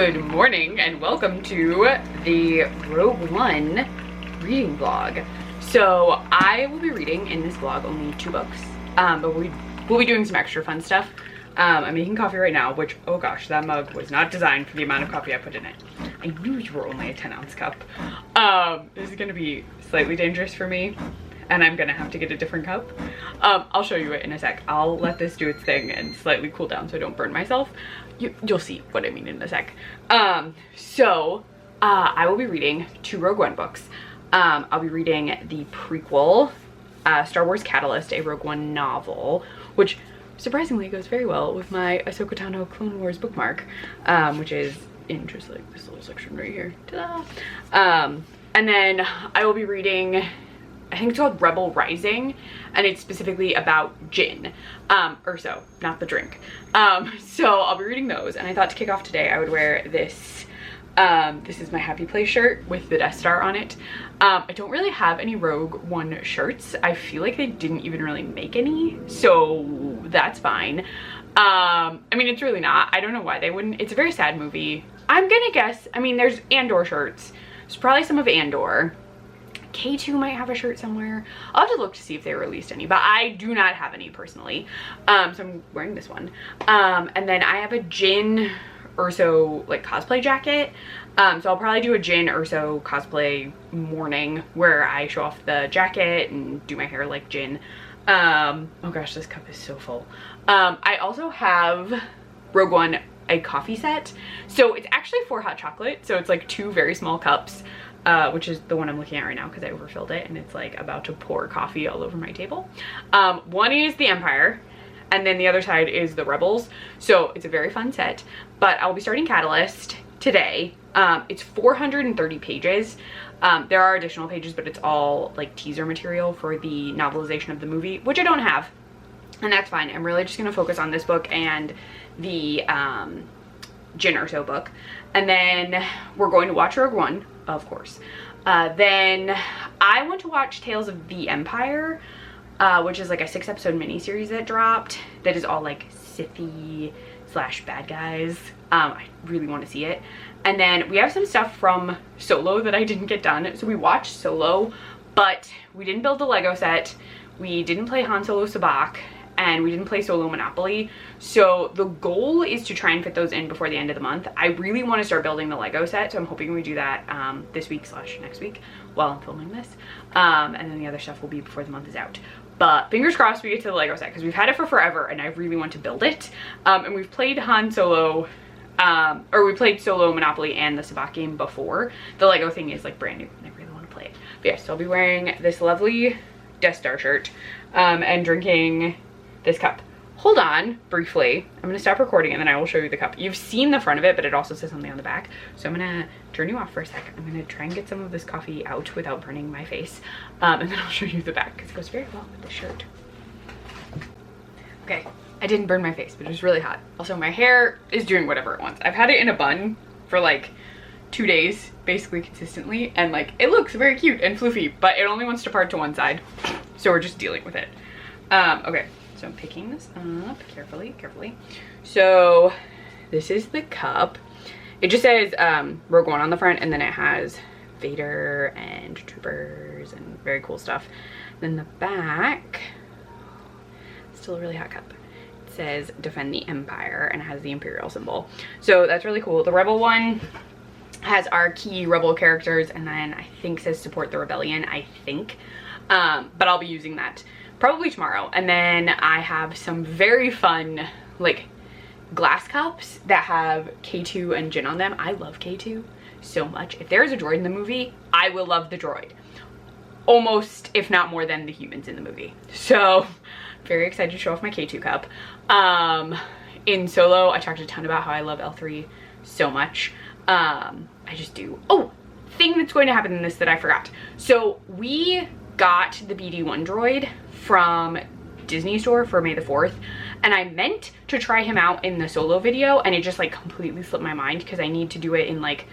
Good morning and welcome to the Rogue One reading vlog. So I will be reading in this vlog only 2 books, but we'll be doing some extra fun stuff. I'm making coffee right now, which, oh gosh, that mug was not designed for the amount of coffee I put in it. I knew you were only a 10-ounce cup. This is gonna be slightly dangerous for me, and I'm gonna have to get a different cup. I'll show you it in a sec. I'll let this do its thing and slightly cool down so I don't burn myself. You'll see what I mean in a sec. I will be reading 2 Rogue One books. I'll be reading the prequel, Star Wars Catalyst, a Rogue One novel, which surprisingly goes very well with my Ahsoka Tano Clone Wars bookmark, which is in just like this little section right here. Ta-da! And then I will be reading, I think it's called Rebel Rising, and it's specifically about gin, Urso, not the drink. So I'll be reading those, and I thought to kick off today I would wear this. This is my Happy Place shirt with the Death Star on it. I don't really have any Rogue One shirts. I feel like they didn't even really make any, so that's fine. I mean, it's really not. I don't know why they wouldn't. It's a very sad movie. I'm gonna guess, I mean, there's Andor shirts. There's probably some of Andor. K2 might have a shirt somewhere. I'll have to look to see if they released any, but I do not have any personally. So I'm wearing this one. And then I have a Jin Urso like cosplay jacket. So I'll probably do a Jin Urso cosplay morning where I show off the jacket and do my hair like Jin. Oh gosh, this cup is so full. I also have Rogue One, a coffee set. So it's actually 4 hot chocolate. So it's like 2 very small cups. Which is the one I'm looking at right now because I overfilled it and it's like about to pour coffee all over my table. One is the Empire and then the other side is the Rebels. So it's a very fun set, but I'll be starting Catalyst today. It's 430 pages. There are additional pages, but it's all like teaser material for the novelization of the movie, which I don't have, and that's fine. I'm really just gonna focus on this book and the Jin Urso book, and then we're going to watch Rogue One, of course. Then I want to watch Tales of the Empire, which is like a 6-episode miniseries that dropped that is all like Sithy / bad guys. I really want to see it. And then we have some stuff from Solo that I didn't get done. So we watched Solo, but we didn't build the Lego set. We didn't play Han Solo Sabacc, and we didn't play Solo Monopoly. So the goal is to try and fit those in before the end of the month. I really want to start building the Lego set, so I'm hoping we do that this week / next week while I'm filming this. And then the other stuff will be before the month is out. But fingers crossed we get to the Lego set because we've had it for forever and I really want to build it. And we've played Han Solo, or we played Solo Monopoly and the Sabacc game before. The Lego thing is like brand new and I really want to play it. But yeah, so I'll be wearing this lovely Death Star shirt and drinking this cup. Hold on briefly. I'm gonna stop recording and then I will show you the cup. You've seen the front of it, but it also says something on the back. So I'm gonna turn you off for a sec. I'm gonna try and get some of this coffee out without burning my face. And then I'll show you the back because it goes very well with the shirt. Okay, I didn't burn my face, but it was really hot. Also, my hair is doing whatever it wants. I've had it in a bun for like 2 days, basically consistently. And like, it looks very cute and floofy, but it only wants to part to one side. So we're just dealing with it. Okay. So I'm picking this up carefully. So this is the cup. It just says Rogue One on the front, and then it has Vader and troopers and very cool stuff. Then the back, still a really hot cup. It says Defend the Empire and it has the Imperial symbol. So that's really cool. The Rebel one has our key Rebel characters, and then I think says Support the Rebellion, I think. But I'll be using that probably tomorrow. And then I have some very fun like glass cups that have K2 and Jin on them. I love K2 so much. If there's a droid in the movie, I will love the droid almost, if not more than the humans in the movie. So very excited to show off my K2 cup. In Solo, I talked a ton about how I love L3 so much. I just do. Oh, thing that's going to happen in this that I forgot. So we got the BD1 droid from Disney store for May the 4th, and I meant to try him out in the Solo video, and it just like completely slipped my mind because I need to do it in like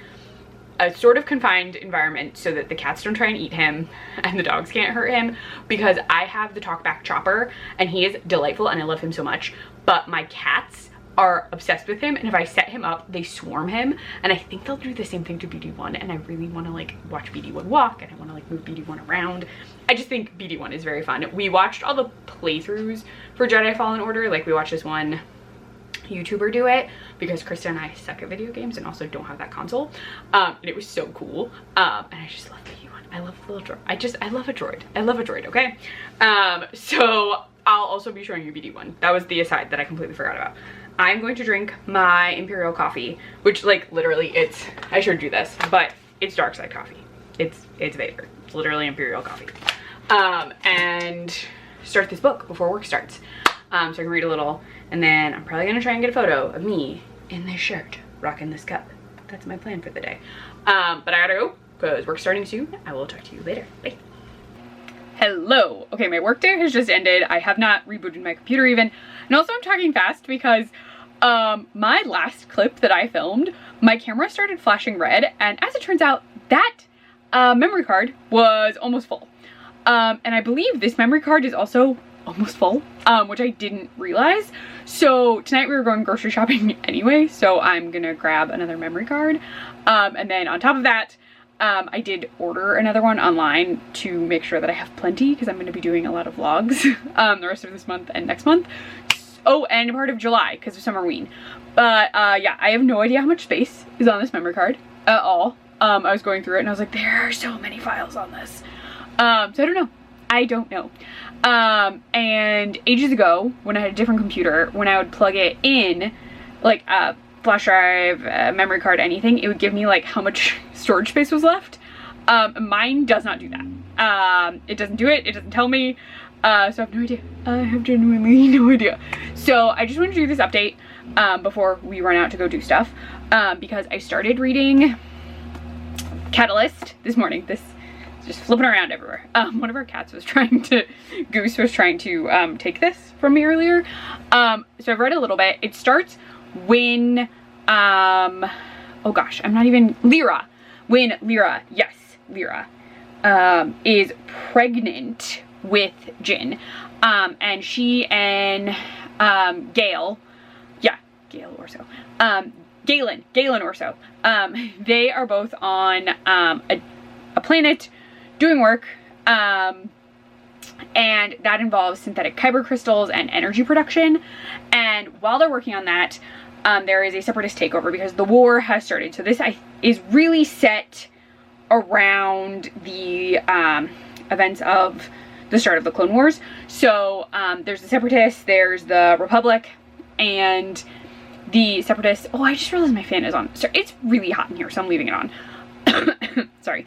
a sort of confined environment so that the cats don't try and eat him and the dogs can't hurt him, because I have the talkback chopper and he is delightful and I love him so much, but my cats are obsessed with him, and if I set him up, they swarm him, and I think they'll do the same thing to BD1, and I really want to like watch BD1 walk, and I want to like move BD1 around. I just think BD1 is very fun. We watched all the playthroughs for Jedi Fallen Order. Like we watched this one YouTuber do it because Krista and I suck at video games and also don't have that console, and it was so cool, and I just love BD1. I love the little droid. I love a droid. I love a droid, okay? So I'll also be showing you BD1. That was the aside that I completely forgot about. I'm going to drink my Imperial coffee, which like literally I showed you this, but it's dark side coffee. It's Vader. It's literally Imperial coffee. And start this book before work starts. So I can read a little, and then I'm probably gonna try and get a photo of me in this shirt, rocking this cup. That's my plan for the day. But I gotta go because work's starting soon. I will talk to you later. Bye. Hello. Okay, my work day has just ended. I have not rebooted my computer even. And also I'm talking fast because my last clip that I filmed, my camera started flashing red, and as it turns out, that memory card was almost full. And I believe this memory card is also almost full, which I didn't realize. So tonight we were going grocery shopping anyway, so I'm gonna grab another memory card. And then on top of that, I did order another one online to make sure that I have plenty because I'm going to be doing a lot of vlogs the rest of this month and next month. Oh, and part of July because of Summerween. But yeah, I have no idea how much space is on this memory card at all. I was going through it and I was like, there are so many files on this. So I don't know. I don't know. And ages ago, when I had a different computer, when I would plug it in, like flash drive, memory card, anything, it would give me like how much storage space was left. Mine does not do that. It doesn't do it. It doesn't tell me. So I have no idea. I have genuinely no idea. So I just wanted to do this update before we run out to go do stuff, because I started reading Catalyst this morning. This is just flipping around everywhere. One of our cats was trying to, Goose was trying to take this from me earlier. So I've read a little bit. It starts when, oh gosh, I'm not even, Lyra. When Lyra, yes, Lyra, is pregnant with Jin, and she and Gale, yeah, Gale or so, Galen or so, they are both on a planet doing work, and that involves synthetic kyber crystals and energy production. And while they're working on that, there is a separatist takeover because the war has started. So this is really set around the events of the start of the Clone Wars. So there's the separatists, there's the Republic, and the separatists. Oh, I just realized my fan is on. So it's really hot in here, so I'm leaving it on. Sorry.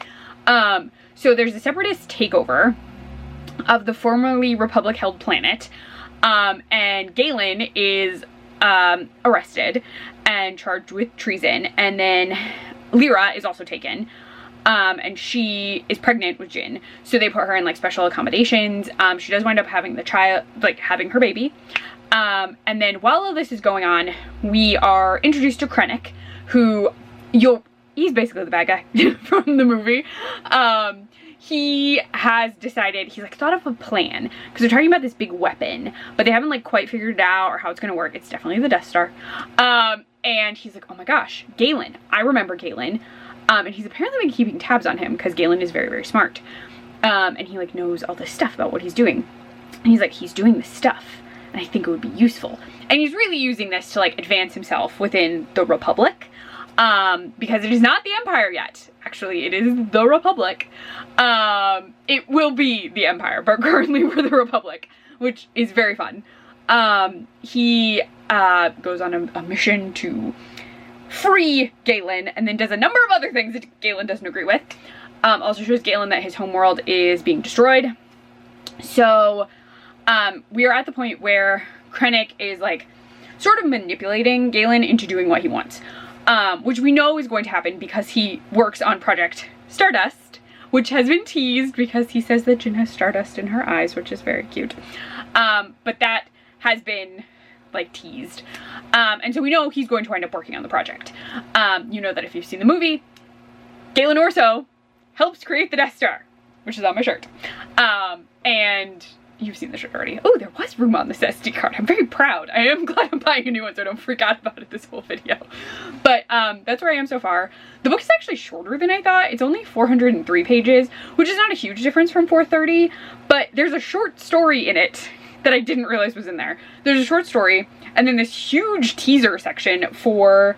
So there's the separatist takeover of the formerly Republic-held planet, and Galen is arrested and charged with treason, and then Lyra is also taken, and she is pregnant with Jin, so they put her in like special accommodations. She does wind up having the child, like having her baby, and then while all this is going on, we are introduced to Krennic, who he's basically the bad guy from the movie. He has decided, he's like thought of a plan, because they're talking about this big weapon, but they haven't like quite figured it out or how it's gonna work. It's definitely the Death Star. And he's like, oh my gosh, Galen. I remember Galen. And he's apparently been keeping tabs on him because Galen is very, very smart. And he like knows all this stuff about what he's doing. And he's like, he's doing this stuff, and I think it would be useful. And he's really using this to like advance himself within the Republic. Because it is not the Empire yet. Actually, it is the Republic. It will be the Empire, but currently we're the Republic, which is very fun. He goes on a mission to free Galen, and then does a number of other things that Galen doesn't agree with. Also shows Galen that his homeworld is being destroyed. So we are at the point where Krennic is like sort of manipulating Galen into doing what he wants. Which we know is going to happen because he works on Project Stardust, which has been teased because he says that Jin has stardust in her eyes, which is very cute. But that has been like teased. And so we know he's going to wind up working on the project. You know that if you've seen the movie, Galen Orso helps create the Death Star, which is on my shirt. And you've seen the shirt already. Oh, there was room on this SD card. I'm very proud. I am glad I'm buying a new one so I don't freak out about it this whole video. But that's where I am so far. The book is actually shorter than I thought. It's only 403 pages, which is not a huge difference from 430, but there's a short story in it that I didn't realize was in there. There's a short story and then this huge teaser section for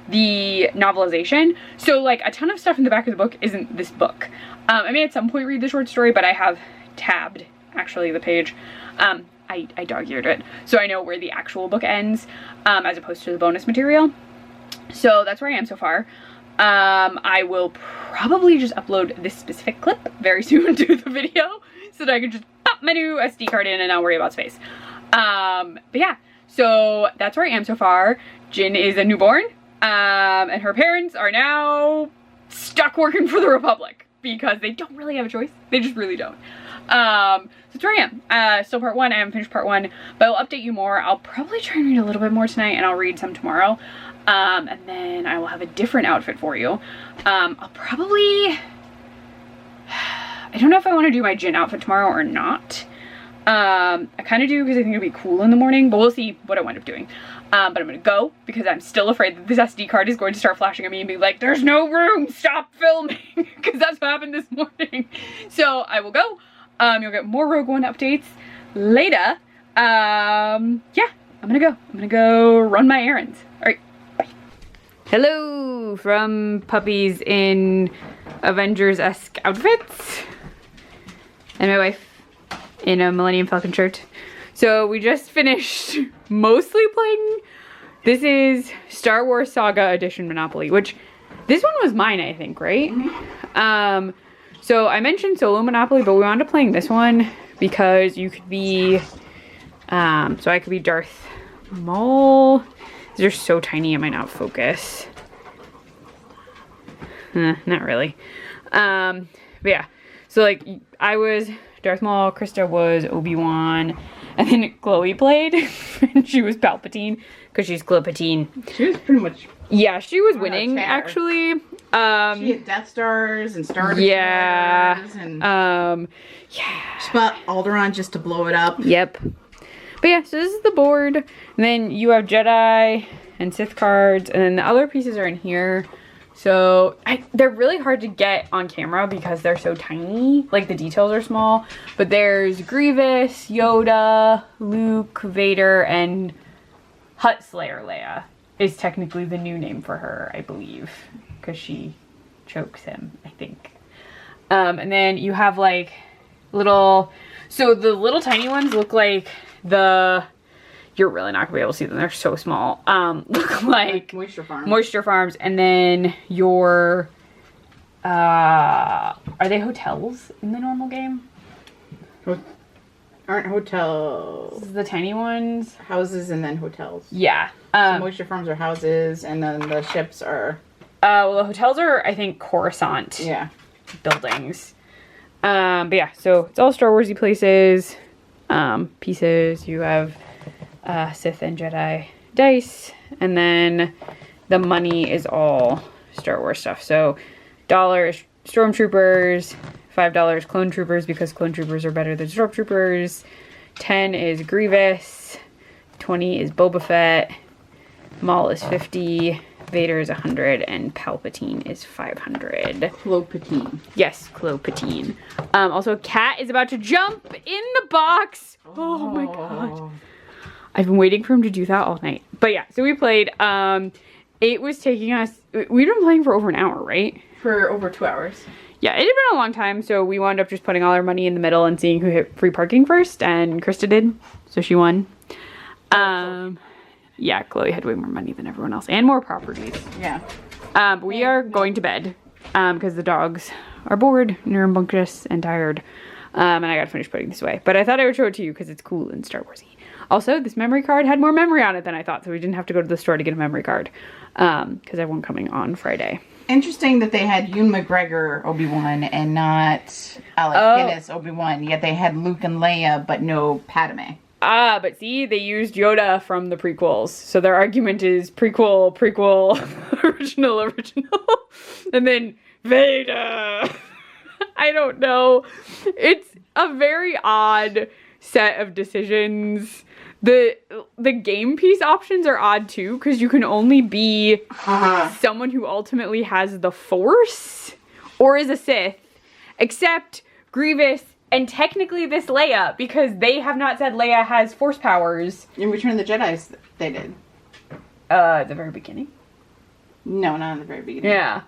the novelization. So like a ton of stuff in the back of the book isn't this book. I may at some point read the short story, but I have tabbed actually the page. I dog-eared it, so I know where the actual book ends, as opposed to the bonus material. So that's where I am so far. I will probably just upload this specific clip very soon to the video so that I can just pop my new SD card in and not worry about space. But yeah, so that's where I am so far. Jin is a newborn, and her parents are now stuck working for the Republic because they don't really have a choice. They just really don't. So that's where I am. Still part 1. I haven't finished part 1, but I'll update you more. I'll probably try and read a little bit more tonight, and I'll read some tomorrow. And then I will have a different outfit for you. I'll probably, I don't know if I want to do my Jin outfit tomorrow or not. I kind of do because I think it'd be cool in the morning, but we'll see what I wind up doing. But I'm gonna go because I'm still afraid that this SD card is going to start flashing at me and be like, there's no room, stop filming, because that's what happened this morning. So I will go. You'll get more Rogue One updates later. Yeah, I'm gonna go run my errands. All right, bye. Hello from puppies in Avengers-esque outfits. And my wife in a Millennium Falcon shirt. So we just finished mostly playing, this is Star Wars Saga Edition Monopoly, which this one was mine, I think, right? Mm-hmm. So I mentioned solo Monopoly, but we wound up playing this one because you could be, so I could be Darth Maul. These are so tiny it might not focus. Not really. But yeah, so like I was Darth Maul, Krista was Obi-Wan, and then Chloe played, and she was Palpatine, because she's Glopatine. She was pretty much... Yeah, she was winning, actually. She had Death Stars and Star Destroyers. Yeah. And yeah. she bought Alderaan just to blow it up. Yep. But yeah, so this is the board. And then you have Jedi and Sith cards, and then the other pieces are in here. So they're really hard to get on camera because they're so tiny. Like the details are small. But there's Grievous, Yoda, Luke, Vader, and Hutt Slayer Leia is technically the new name for her, I believe. Because she chokes him, I think. And then you have like little... So the little tiny ones look like the... You're really not gonna be able to see them. They're so small. Look like Moisture Farms. Moisture Farms, and then your are they hotels in the normal game? Aren't hotels This is the tiny ones. houses and then hotels? Yeah. So Moisture Farms are houses, and then the ships are. Well, the hotels are I think Coruscant. Yeah. Buildings. But yeah, so it's all Star Warsy places. Pieces. You have. Sith and Jedi dice, and then the money is all Star Wars stuff. So $1 Stormtroopers, $5 Clone Troopers because Clone Troopers are better than Stormtroopers, 10 is Grievous, 20 is Boba Fett, Maul is 50, Vader is 100, and Palpatine is 500. Clopatine. Yes, Clopatine. Also, Cat is about to jump in the box. Oh my god. I've been waiting for him to do that all night. But yeah, so we played. It was taking us, we've been playing for over an hour, right? For over 2 hours. Yeah, it had been a long time, so we wound up just putting all our money in the middle and seeing who hit free parking first, and Krista did, so she won. Yeah, Chloe had way more money than everyone else, and more properties. Yeah. But we are going to bed, because the dogs are bored, and rambunctious, and tired. And I gotta finish putting this away. But I thought I would show it to you, because it's cool and Star Warsy. Also, this memory card had more memory on it than I thought, so we didn't have to go to the store to get a memory card, because I have one coming on Friday. Interesting that they had Ewan McGregor Obi-Wan and not Alec Guinness Obi-Wan, yet they had Luke and Leia, but no Padme. Ah, but see, they used Yoda from the prequels, so their argument is prequel, original, and then Vader. I don't know. It's a very odd set of decisions. The game piece options are odd too, because you can only be someone who ultimately has the Force or is a Sith, except Grievous and technically this Leia, because they have not said Leia has Force powers. In Return of the Jedi, they did. At the very beginning? No, not in the very beginning. Yeah.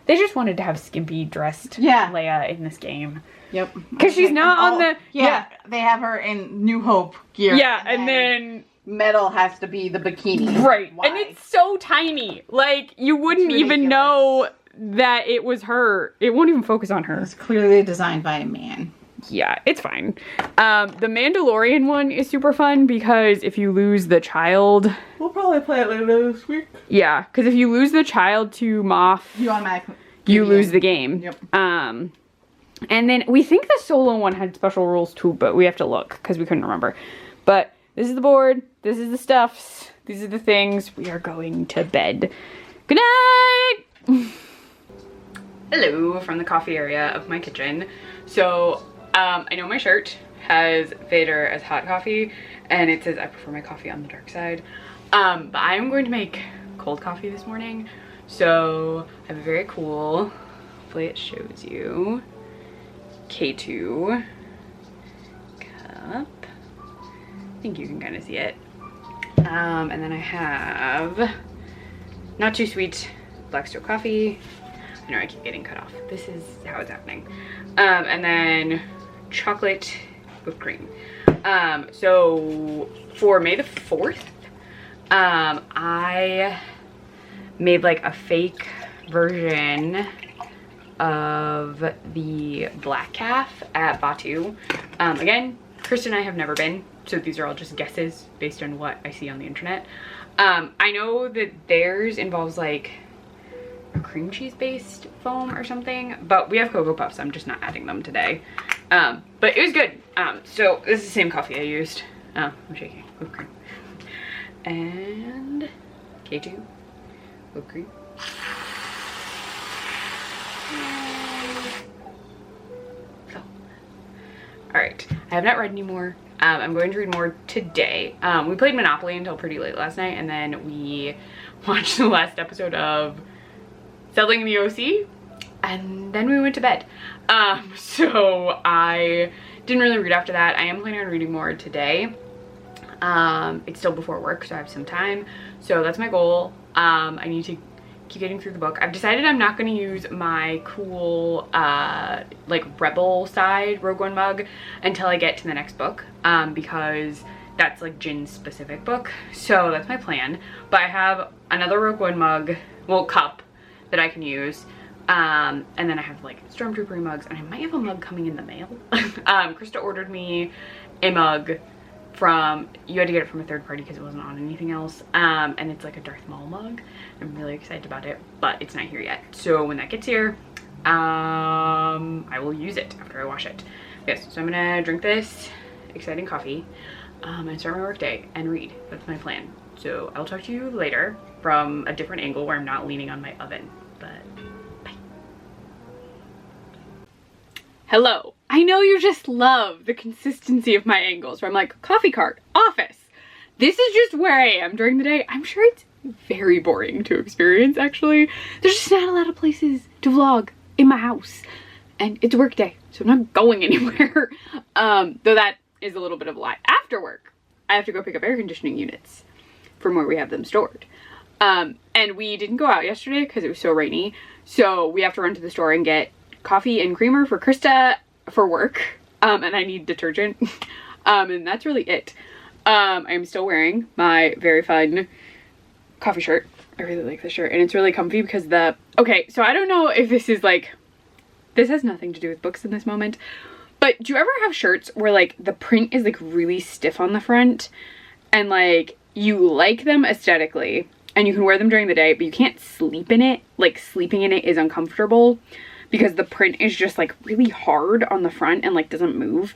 They just wanted to have skimpy dressed Leia in this game. Yep. Because she's not on the... Yeah, they have her in New Hope gear. Yeah, and then... Metal has to be the bikini. Right. Why? And it's so tiny. Like, you wouldn't even know that it was her. It won't even focus on her. It's clearly designed by a man. Yeah, it's fine. The Mandalorian one is super fun because if you lose the child... We'll probably play it later this week. Yeah, because if you lose the child to Moff... You automatically... You lose the game. Yep. And then we think the solo one had special rules too, but we have to look because we couldn't remember. But this is the board. This is the stuffs. These are the things. We are going to bed. Good night! Hello from the coffee area of my kitchen. So, I know my shirt has Vader as hot coffee, and it says I prefer my coffee on the dark side. But I am going to make cold coffee this morning. So, I have a very cool, hopefully it shows you, K2 cup. I think you can kind of see it. And then I have not too sweet black stone coffee. I know I keep getting cut off. This is how it's happening. And then chocolate whipped cream. So for May the 4th, I made like a fake version of the Black Calf at Batu. Again, Krista and I have never been, so these are all just guesses based on what I see on the internet. I know that theirs involves like a cream cheese based foam or something, but we have Cocoa Puffs. I'm just not adding them today. But it was good. So this is the same coffee I used. Oh, I'm shaking. Whipped cream. And K2 whipped cream. So, all right. I have not read anymore. I'm going to read more today. We played Monopoly until pretty late last night, and then we watched the last episode of Settling in the OC, and then we went to bed. So I didn't really read after that. I am planning on reading more today. It's still before work, so I have some time. So that's my goal. I need to keep getting through the book. I've decided I'm not going to use my cool like rebel side Rogue One mug until I get to the next book, because that's like Jin's specific book. So that's my plan. But I have another Rogue One mug, well, cup that I can use. And then I have like Stormtrooper mugs, and I might have a mug coming in the mail. Krista ordered me a mug from, you had to get it from a third party because it wasn't on anything else. And it's like a Darth Maul mug. I'm really excited about it, but it's not here yet. So when that gets here, I will use it after I wash it. Yes, so I'm gonna drink this exciting coffee, and start my work day and read. That's my plan. So I'll talk to you later from a different angle where I'm not leaning on my oven, but bye. Hello. I know you just love the consistency of my angles where I'm like, coffee cart, office. This is just where I am during the day. I'm sure it's very boring to experience, actually. There's just not a lot of places to vlog in my house. And it's work day, so I'm not going anywhere. Though that is a little bit of a lie. After work, I have to go pick up air conditioning units from where we have them stored. And we didn't go out yesterday because it was so rainy. So we have to run to the store and get coffee and creamer for Krista for work. And I need detergent. And that's really it. I'm still wearing my very fun coffee shirt. I really like this shirt, and it's really comfy because okay, so I don't know if this is like, this has nothing to do with books in this moment, but do you ever have shirts where like the print is like really stiff on the front and like you like them aesthetically and you can wear them during the day, but you can't sleep in it? Like sleeping in it is uncomfortable because the print is just like really hard on the front and like doesn't move.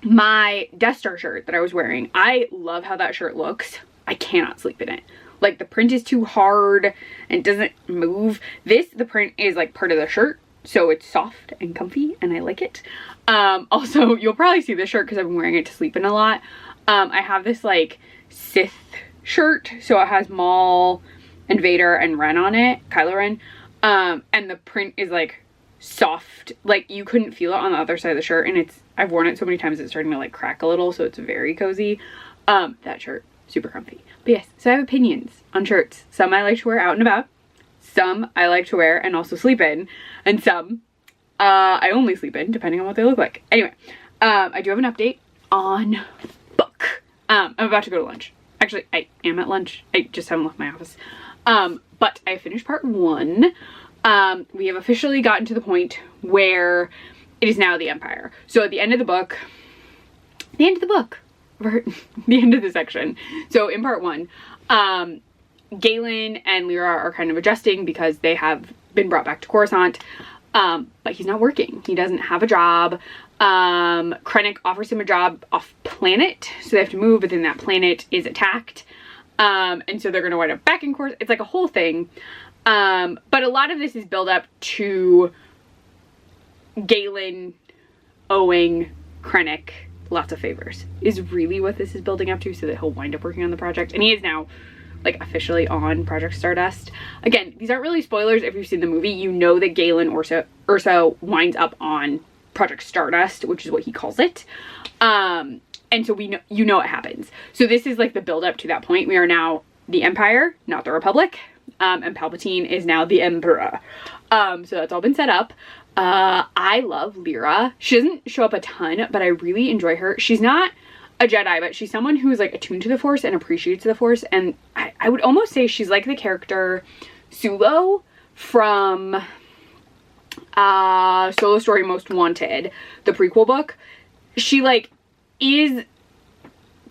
My Death Star shirt that I was wearing, I love how that shirt looks. I cannot sleep in it. Like the print is too hard and doesn't move. The print is like part of the shirt, So it's soft and comfy and I like it. Also, you'll probably see this shirt because I've been wearing it to sleep in a lot. I have this like Sith shirt. So it has Maul and Vader and Ren on it, Kylo Ren. And the print is like soft, like you couldn't feel it on the other side of the shirt, and I've worn it so many times it's starting to like crack a little, so it's very cozy. That shirt, super comfy. But yes, so I have opinions on shirts. Some I like to wear out and about, some I like to wear and also sleep in, and some I only sleep in depending on what they look like. Anyway, I do have an update on book. I'm about to go to lunch. Actually, I am at lunch. I just haven't left my office. But I finished part 1. We have officially gotten to the point where it is now the Empire. So at the end of the book, the end of the section. So in part 1, Galen and Lyra are kind of adjusting because they have been brought back to Coruscant. But he's not working. He doesn't have a job. Krennic offers him a job off planet. So they have to move, but then that planet is attacked. And so they're going to wind up back in Coruscant. It's like a whole thing. But a lot of this is built up to Galen owing Krennic lots of favors is really what this is building up to, so that he'll wind up working on the project. And he is now like officially on Project Stardust. Again, these aren't really spoilers. If you've seen the movie, you know that Galen Urso winds up on Project Stardust, which is what he calls it. And so we know, you know what happens. So this is like the build up to that point. We are now the Empire, not the Republic. And Palpatine is now the Emperor. So that's all been set up. I love Lyra. She doesn't show up a ton, but I really enjoy her. She's not a Jedi, but she's someone who is like attuned to the Force and appreciates the Force. And I would almost say she's like the character Solo from Solo Story Most Wanted, the prequel book. She like is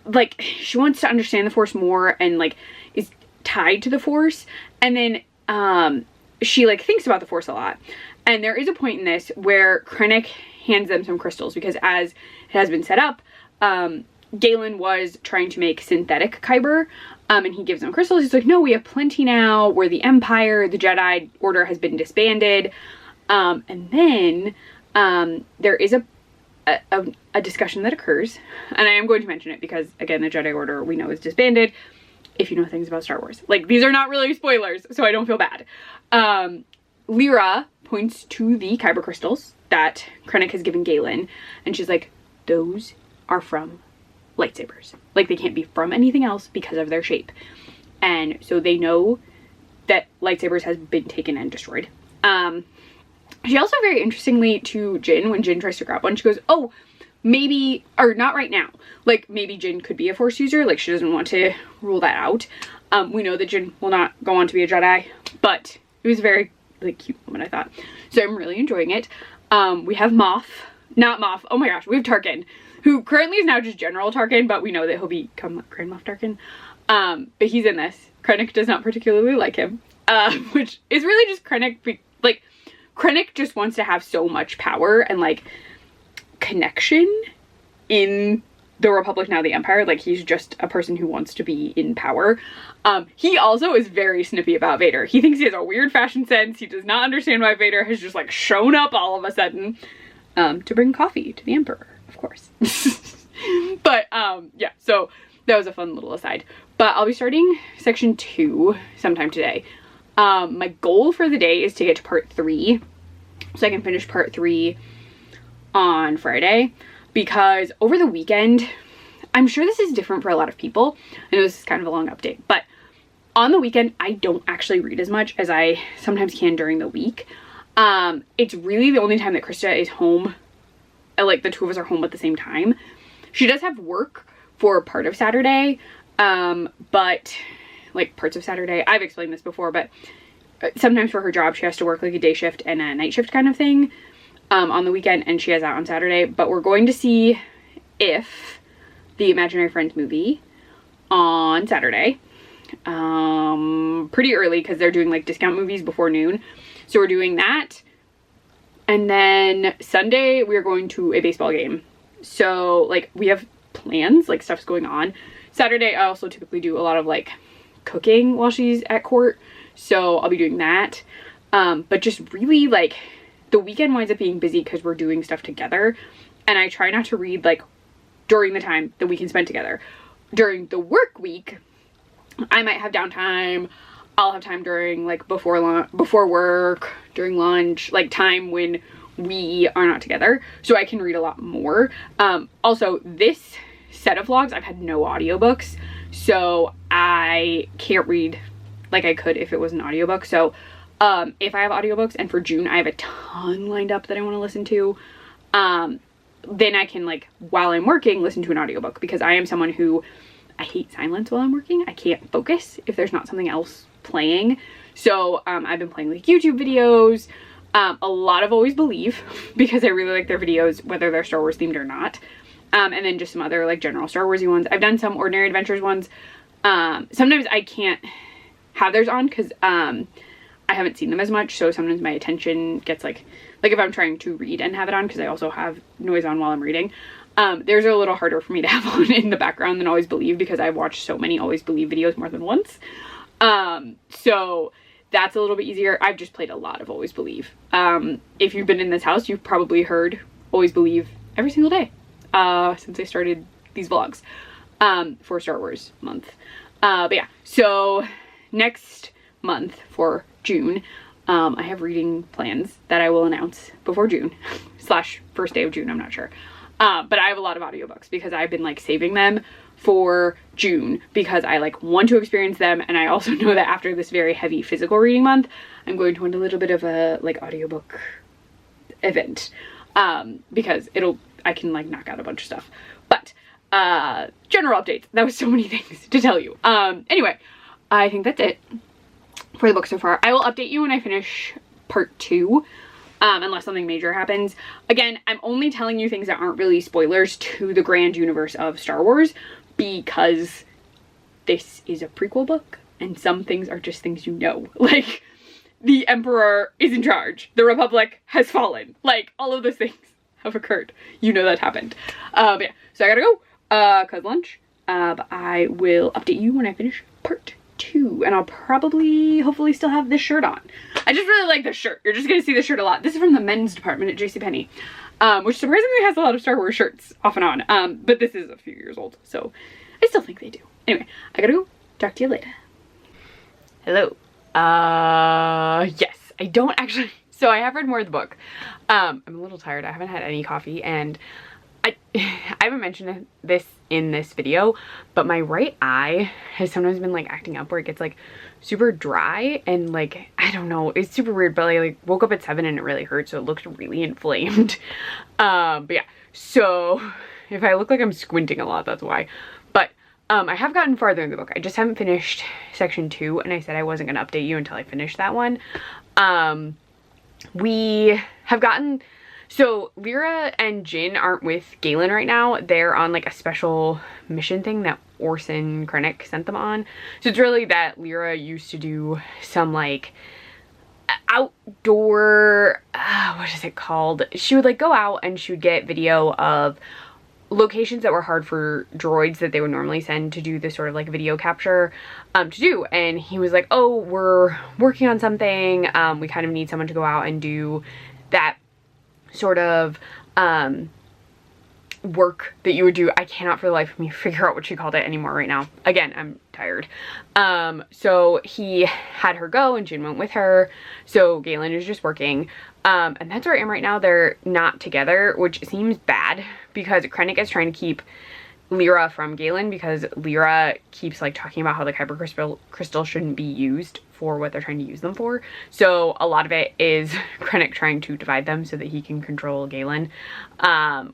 like, she wants to understand the Force more and like is tied to the Force. And then she like thinks about the Force a lot. And there is a point in this where Krennic hands them some crystals because, as it has been set up, Galen was trying to make synthetic kyber, and he gives them crystals. He's like, no, we have plenty now. We're the Empire. The Jedi Order has been disbanded. And then there is a discussion that occurs, and I am going to mention it because, again, the Jedi Order we know is disbanded. If you know things about Star Wars, like these are not really spoilers, so I don't feel bad. Lyra points to the kyber crystals that Krennic has given Galen, and she's like, those are from lightsabers. Like, they can't be from anything else because of their shape. And so they know that lightsabers has been taken and destroyed. She also, very interestingly, to Jin, when Jin tries to grab one, she goes, oh, maybe, or not right now. Like, maybe Jin could be a Force user. Like, she doesn't want to rule that out. We know that Jin will not go on to be a Jedi, but it was a very, like, cute moment, I thought. So I'm really enjoying it. We have not Moff, oh my gosh, we have Tarkin, who currently is now just General Tarkin, but we know that he'll become Grand Moff Tarkin. But he's in this. Krennic does not particularly like him, which is really just Krennic, like, Krennic just wants to have so much power and, like, connection in the Republic, now the Empire. Like, he's just a person who wants to be in power. He also is very snippy about Vader. He thinks he has a weird fashion sense. He does not understand why Vader has just, like, shown up all of a sudden to bring coffee to the Emperor, of course. But yeah, so that was a fun little aside. But I'll be starting section 2 sometime today. My goal for the day is to get to part 3 so I can finish part 3 on Friday, because over the weekend, I'm sure this is different for a lot of people. I know this is kind of a long update, but on the weekend, I don't actually read as much as I sometimes can during the week. It's really the only time that Krista is home, like the two of us are home at the same time. She does have work for part of Saturday, but like parts of Saturday, I've explained this before, but sometimes for her job, she has to work like a day shift and a night shift kind of thing on the weekend, and she has that on Saturday. But we're going to see If, the Imaginary Friends movie, on Saturday, pretty early because they're doing like discount movies before noon. So we're doing that. And then Sunday, we're going to a baseball game. So like we have plans, like stuff's going on. Saturday, I also typically do a lot of like cooking while she's at court. So I'll be doing that. But just really like the weekend winds up being busy because we're doing stuff together, and I try not to read like during the time that we can spend together. During the work week, I might have downtime. I'll have time during like before work, during lunch, like time when we are not together, so I can read a lot more. Also, this set of vlogs, I've had no audiobooks, so I can't read like I could if it was an audiobook. So if I have audiobooks, and for June I have a ton lined up that I want to listen to, then I can, like, while I'm working, listen to an audiobook, because I am someone who, I hate silence while I'm working. I can't focus if there's not something else playing. So I've been playing like YouTube videos, a lot of Always Believe, because I really like their videos, whether they're Star Wars themed or not. And then just some other like general Star Warsy ones. I've done some Ordinary Adventures ones. Sometimes I can't have theirs on because I haven't seen them as much, so sometimes my attention gets like if I'm trying to read and have it on, because I also have noise on while I'm reading, theirs are a little harder for me to have on in the background than Always Believe, because I've watched so many Always Believe videos more than once. So that's a little bit easier. I've just played a lot of Always Believe. If you've been in this house, you've probably heard Always Believe every single day since I started these vlogs for Star Wars month. But yeah, so next month for June, I have reading plans that I will announce before June / first day of June, I'm not sure. But I have a lot of audiobooks because I've been like saving them for June because I like want to experience them, and I also know that after this very heavy physical reading month, I'm going to want a little bit of a like audiobook event, because I can like knock out a bunch of stuff. But general updates, that was so many things to tell you. Anyway, I think that's it for the book so far. I will update you when I finish part 2, unless something major happens. Again, I'm only telling you things that aren't really spoilers to the grand universe of Star Wars, because this is a prequel book and some things are just things you know. Like, the Emperor is in charge, the Republic has fallen, like all of those things have occurred. You know that happened. But yeah, so I gotta go cause lunch, but I will update you when I finish part 2, and I'll probably hopefully still have this shirt on. I just really like this shirt. You're just gonna see this shirt a lot. This is from the men's department at JCPenney, which surprisingly has a lot of Star Wars shirts off and on, but this is a few years old, so I still think they do. Anyway, I gotta go. Talk to you later. Hello. Yes, I don't actually, so I have read more of the book. I'm a little tired. I haven't had any coffee, and I haven't mentioned this in this video, but my right eye has sometimes been like acting up where it gets like super dry, and like, I don't know, it's super weird, but I like woke up at 7 and it really hurt, so it looked really inflamed. But yeah, so if I look like I'm squinting a lot, that's why. But I have gotten farther in the book. I just haven't finished section 2, and I said I wasn't gonna update you until I finished that one. We have gotten, so Lyra and Jin aren't with Galen right now. They're on like a special mission thing that Orson Krennic sent them on. So it's really that Lyra used to do some like outdoor, what is it called? She would like go out and she would get video of locations that were hard for droids that they would normally send to do this sort of like video capture to do. And he was like, oh, we're working on something, we kind of need someone to go out and do that sort of work that you would do. I cannot for the life of me figure out what she called it anymore right now. Again, I'm tired. So he had her go, and Jin went with her, so Galen is just working. And that's where I am right now. They're not together, which seems bad because Krennic is trying to keep Lyra from Galen, because Lyra keeps like talking about how like hypercrystal shouldn't be used for what they're trying to use them for. So a lot of it is Krennic trying to divide them so that he can control Galen,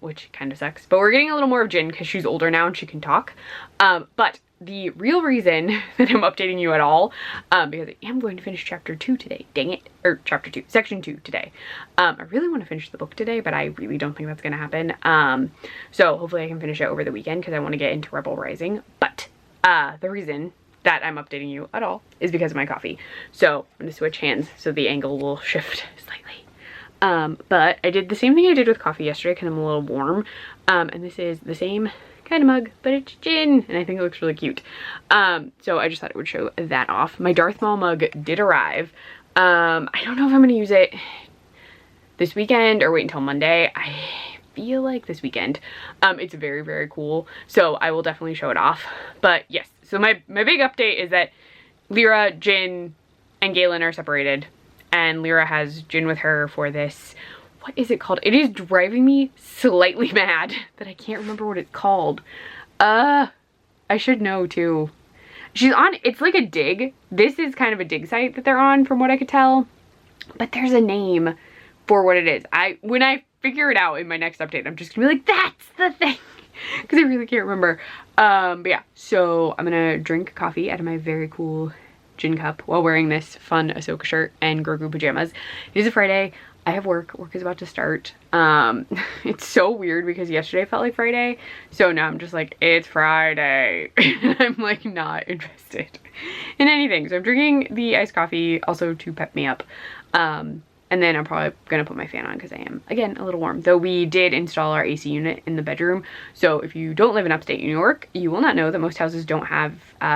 which kind of sucks. But we're getting a little more of Jin because she's older now and she can talk. But the real reason that I'm updating you at all, because I am going to finish chapter 2 today, dang it, or chapter 2, section 2 today. I really want to finish the book today, but I really don't think that's going to happen. So hopefully I can finish it over the weekend because I want to get into Rebel Rising. But the reason that I'm updating you at all is because of my coffee. So I'm going to switch hands so the angle will shift slightly. But I did the same thing I did with coffee yesterday because I'm a little warm. And this is the same kind of mug, but it's gin, and I think it looks really cute. So I just thought it would show that off. My Darth Maul mug did arrive. I don't know if I'm gonna use it this weekend or wait until Monday. I feel like this weekend. It's very, very cool. So I will definitely show it off. But yes, so my big update is that Lyra, Jin, and Galen are separated. And Lyra has Jin with her for this, what is it called? It is driving me slightly mad that I can't remember what it's called. I should know too. She's on, it's like a dig. This is kind of a dig site that they're on from what I could tell. But there's a name for what it is. When I figure it out in my next update, I'm just gonna be like, that's the thing. Because I really can't remember. But yeah, so I'm gonna drink coffee out of my very cool gin cup while wearing this fun Ahsoka shirt and Grogu pajamas. It is a Friday. I have work. Work is about to start. It's so weird because yesterday felt like Friday. So now I'm just like, it's Friday. And I'm like not interested in anything. So I'm drinking the iced coffee also to pep me up. And then I'm probably gonna put my fan on because I am, again, a little warm. Though we did install our AC unit in the bedroom. So if you don't live in upstate New York, you will not know that most houses don't have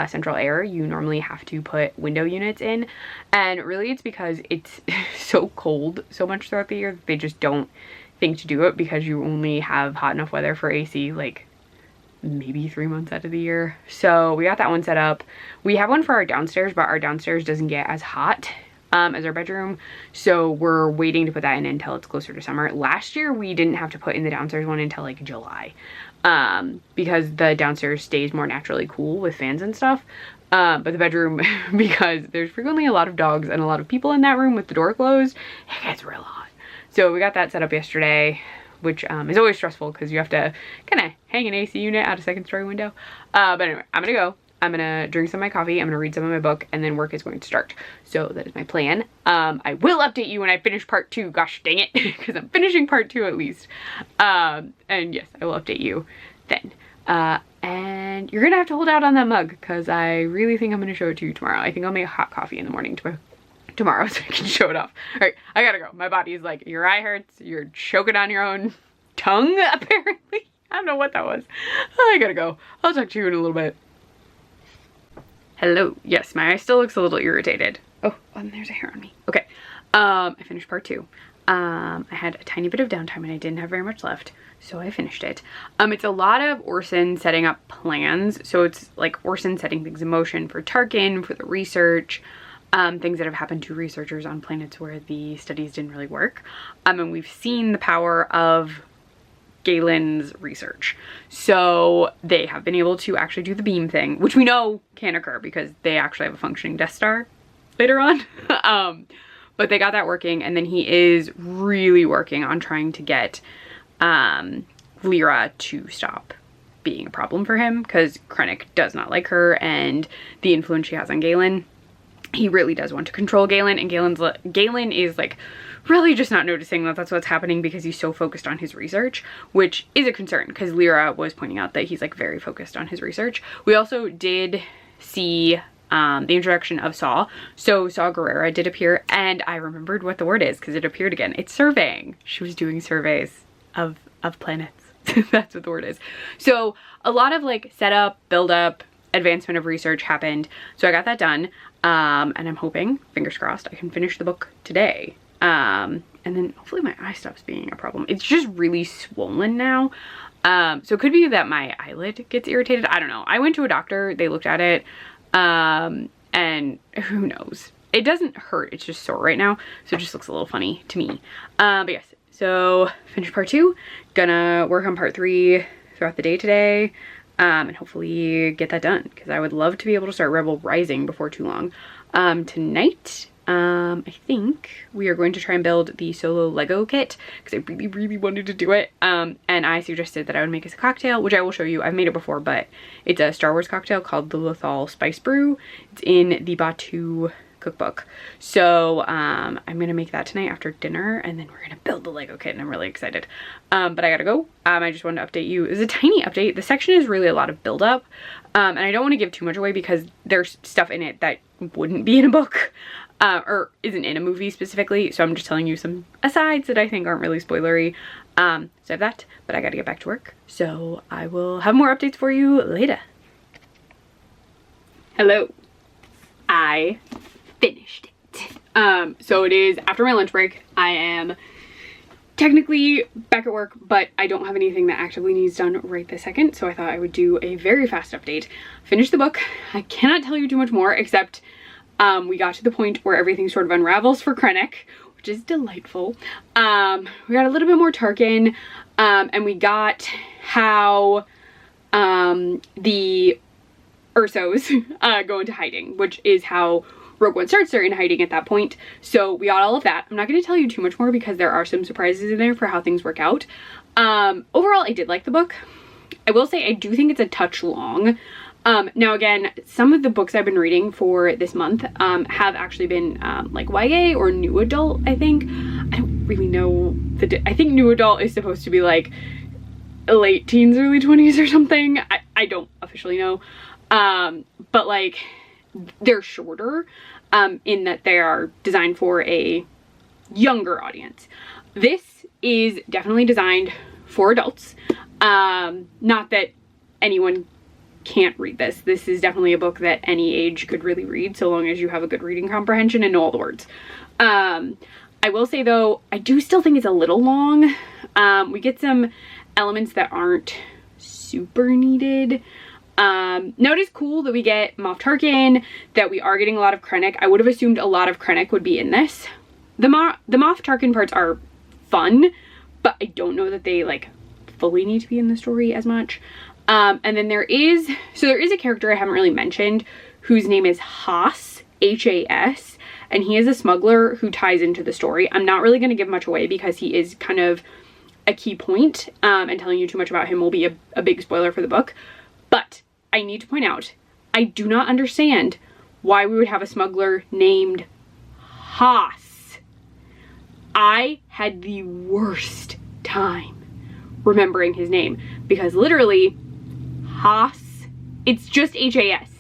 central air. You normally have to put window units in. And really it's because it's so cold so much throughout the year that they just don't think to do it because you only have hot enough weather for AC like maybe 3 months out of the year. So we got that one set up. We have one for our downstairs, but our downstairs doesn't get as hot as our bedroom, so we're waiting to put that in until it's closer to summer. Last year we didn't have to put in the downstairs one until like July because the downstairs stays more naturally cool with fans and stuff, but the bedroom, because there's frequently a lot of dogs and a lot of people in that room with the door closed, it gets real hot. So we got that set up yesterday, which is always stressful because you have to kind of hang an AC unit out a second story window. But anyway, I'm gonna go. I'm gonna drink some of my coffee, I'm gonna read some of my book, and then work is going to start. So that is my plan. I will update you when I finish part 2, gosh dang it, because I'm finishing part 2 at least. And yes, I will update you then. And you're gonna have to hold out on that mug, because I really think I'm gonna show it to you tomorrow. I think I'll make a hot coffee in the morning tomorrow so I can show it off. All right, I gotta go. My body is like, your eye hurts, you're choking on your own tongue, apparently. I don't know what that was. I gotta go. I'll talk to you in a little bit. Hello. Yes, my eye still looks a little irritated. Oh, and there's a hair on me. Okay. I finished part 2. I had a tiny bit of downtime and I didn't have very much left, so I finished it. It's a lot of Orson setting up plans. So it's like Orson setting things in motion for Tarkin, for the research, things that have happened to researchers on planets where the studies didn't really work. And we've seen the power of Galen's research. So they have been able to actually do the beam thing, which we know can occur because they actually have a functioning Death Star later on. But they got that working, and then he is really working on trying to get Lyra to stop being a problem for him because Krennic does not like her and the influence she has on Galen. He really does want to control Galen, and Galen is like really just not noticing that that's what's happening because he's so focused on his research, which is a concern because Lyra was pointing out that he's like very focused on his research. We also did see the introduction of Saw. So Saw Gerrera did appear, and I remembered what the word is because it appeared again. It's surveying. She was doing surveys of planets. That's what the word is. So a lot of like setup, build up, advancement of research happened. So I got that done. And I'm hoping, fingers crossed, I can finish the book today. And then hopefully my eye stops being a problem. It's just really swollen now. So it could be that my eyelid gets irritated. I don't know. I went to a doctor, they looked at it, and who knows? It doesn't hurt, it's just sore right now. So it just looks a little funny to me. But yes, so finished part 2, gonna work on part 3 throughout the day today. And hopefully get that done because I would love to be able to start Rebel Rising before too long. Tonight, I think we are going to try and build the solo Lego kit because I really, really wanted to do it. And I suggested that I would make us a cocktail, which I will show you. I've made it before, but it's a Star Wars cocktail called the Lothal Spice Brew. It's in the Batu cookbook. So I'm gonna make that tonight after dinner, and then we're gonna build the Lego kit, and I'm really excited. But I gotta go. I just wanted to update you. It's a tiny update. The section is really a lot of build up, and I don't want to give too much away because there's stuff in it that wouldn't be in a book, or isn't in a movie specifically. So I'm just telling you some asides that I think aren't really spoilery. So I have that, but I gotta get back to work. So I will have more updates for you later. Hello. I finished it. So it is after my lunch break. I am technically back at work, but I don't have anything that actively needs done right this second, so I thought I would do a very fast update. Finished the book. I cannot tell you too much more, except we got to the point where everything sort of unravels for Krennic, which is delightful. We got a little bit more Tarkin, and we got how the Ursos go into hiding, which is how Rogue One starts. They're in hiding at that point. So we got all of that. I'm not going to tell you too much more because there are some surprises in there for how things work out. Overall, I did like the book. I will say I do think it's a touch long. Now again, some of the books I've been reading for this month have actually been like YA or new adult, I think. I don't really know. I think new adult is supposed to be like late teens, early 20s or something. I don't officially know. But like they're shorter in that they are designed for a younger audience. This is definitely designed for adults. Not that anyone can't read this. This is definitely a book that any age could really read, so long as you have a good reading comprehension and know all the words. I will say though, I do still think it's a little long. We get some elements that aren't super needed. Now it is cool that we get Moff Tarkin, that we are getting a lot of Krennic. I would have assumed a lot of Krennic would be in this. The Moff Tarkin parts are fun, but I don't know that they like fully need to be in the story as much. And then there is a character I haven't really mentioned whose name is Haas, H-A-S, and he is a smuggler who ties into the story. I'm not really going to give much away because he is kind of a key point, and telling you too much about him will be a big spoiler for the book. But I need to point out, I do not understand why we would have a smuggler named Haas. I had the worst time remembering his name because literally Haas, it's just H-A-S,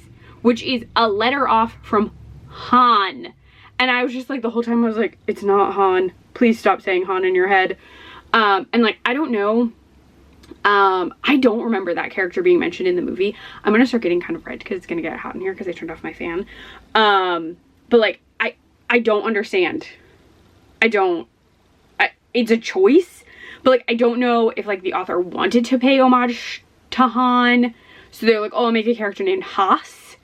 which is a letter off from Han. And I was just like, the whole time I was like, it's not Han. Please stop saying Han in your head. And like, I don't know. I don't remember that character being mentioned in the movie. I'm gonna start getting kind of red because it's gonna get hot in here because I turned off my fan. But like, I don't understand. It's a choice, but like, I don't know if like the author wanted to pay homage to Han. So they're like, oh, I'll make a character named Haas.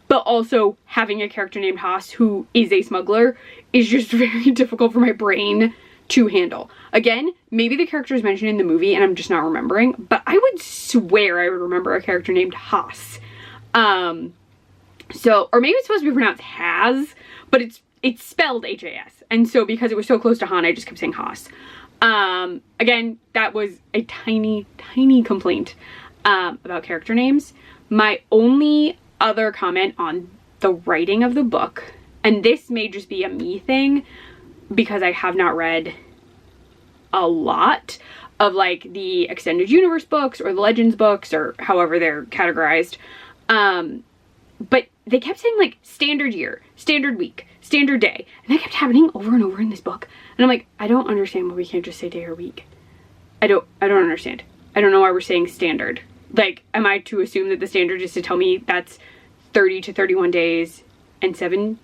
But also having a character named Haas who is a smuggler is just very difficult for my brain to handle. Again, maybe the character is mentioned in the movie and I'm just not remembering, but I would swear I would remember a character named Haas. Or maybe it's supposed to be pronounced Has, but it's spelled H-A-S. And so because it was so close to Han, I just kept saying Haas. Again, that was a tiny, tiny complaint about character names. My only other comment on the writing of the book, and this may just be a me thing because I have not read a lot of like the extended universe books or the legends books or however they're categorized, but they kept saying like standard year, standard week, standard day, and that kept happening over and over in this book. And I'm like, I don't understand why we can't just say day or week. I don't understand. I don't know why we're saying standard. Like, am I to assume that the standard is to tell me that's 30 to 31 days and 7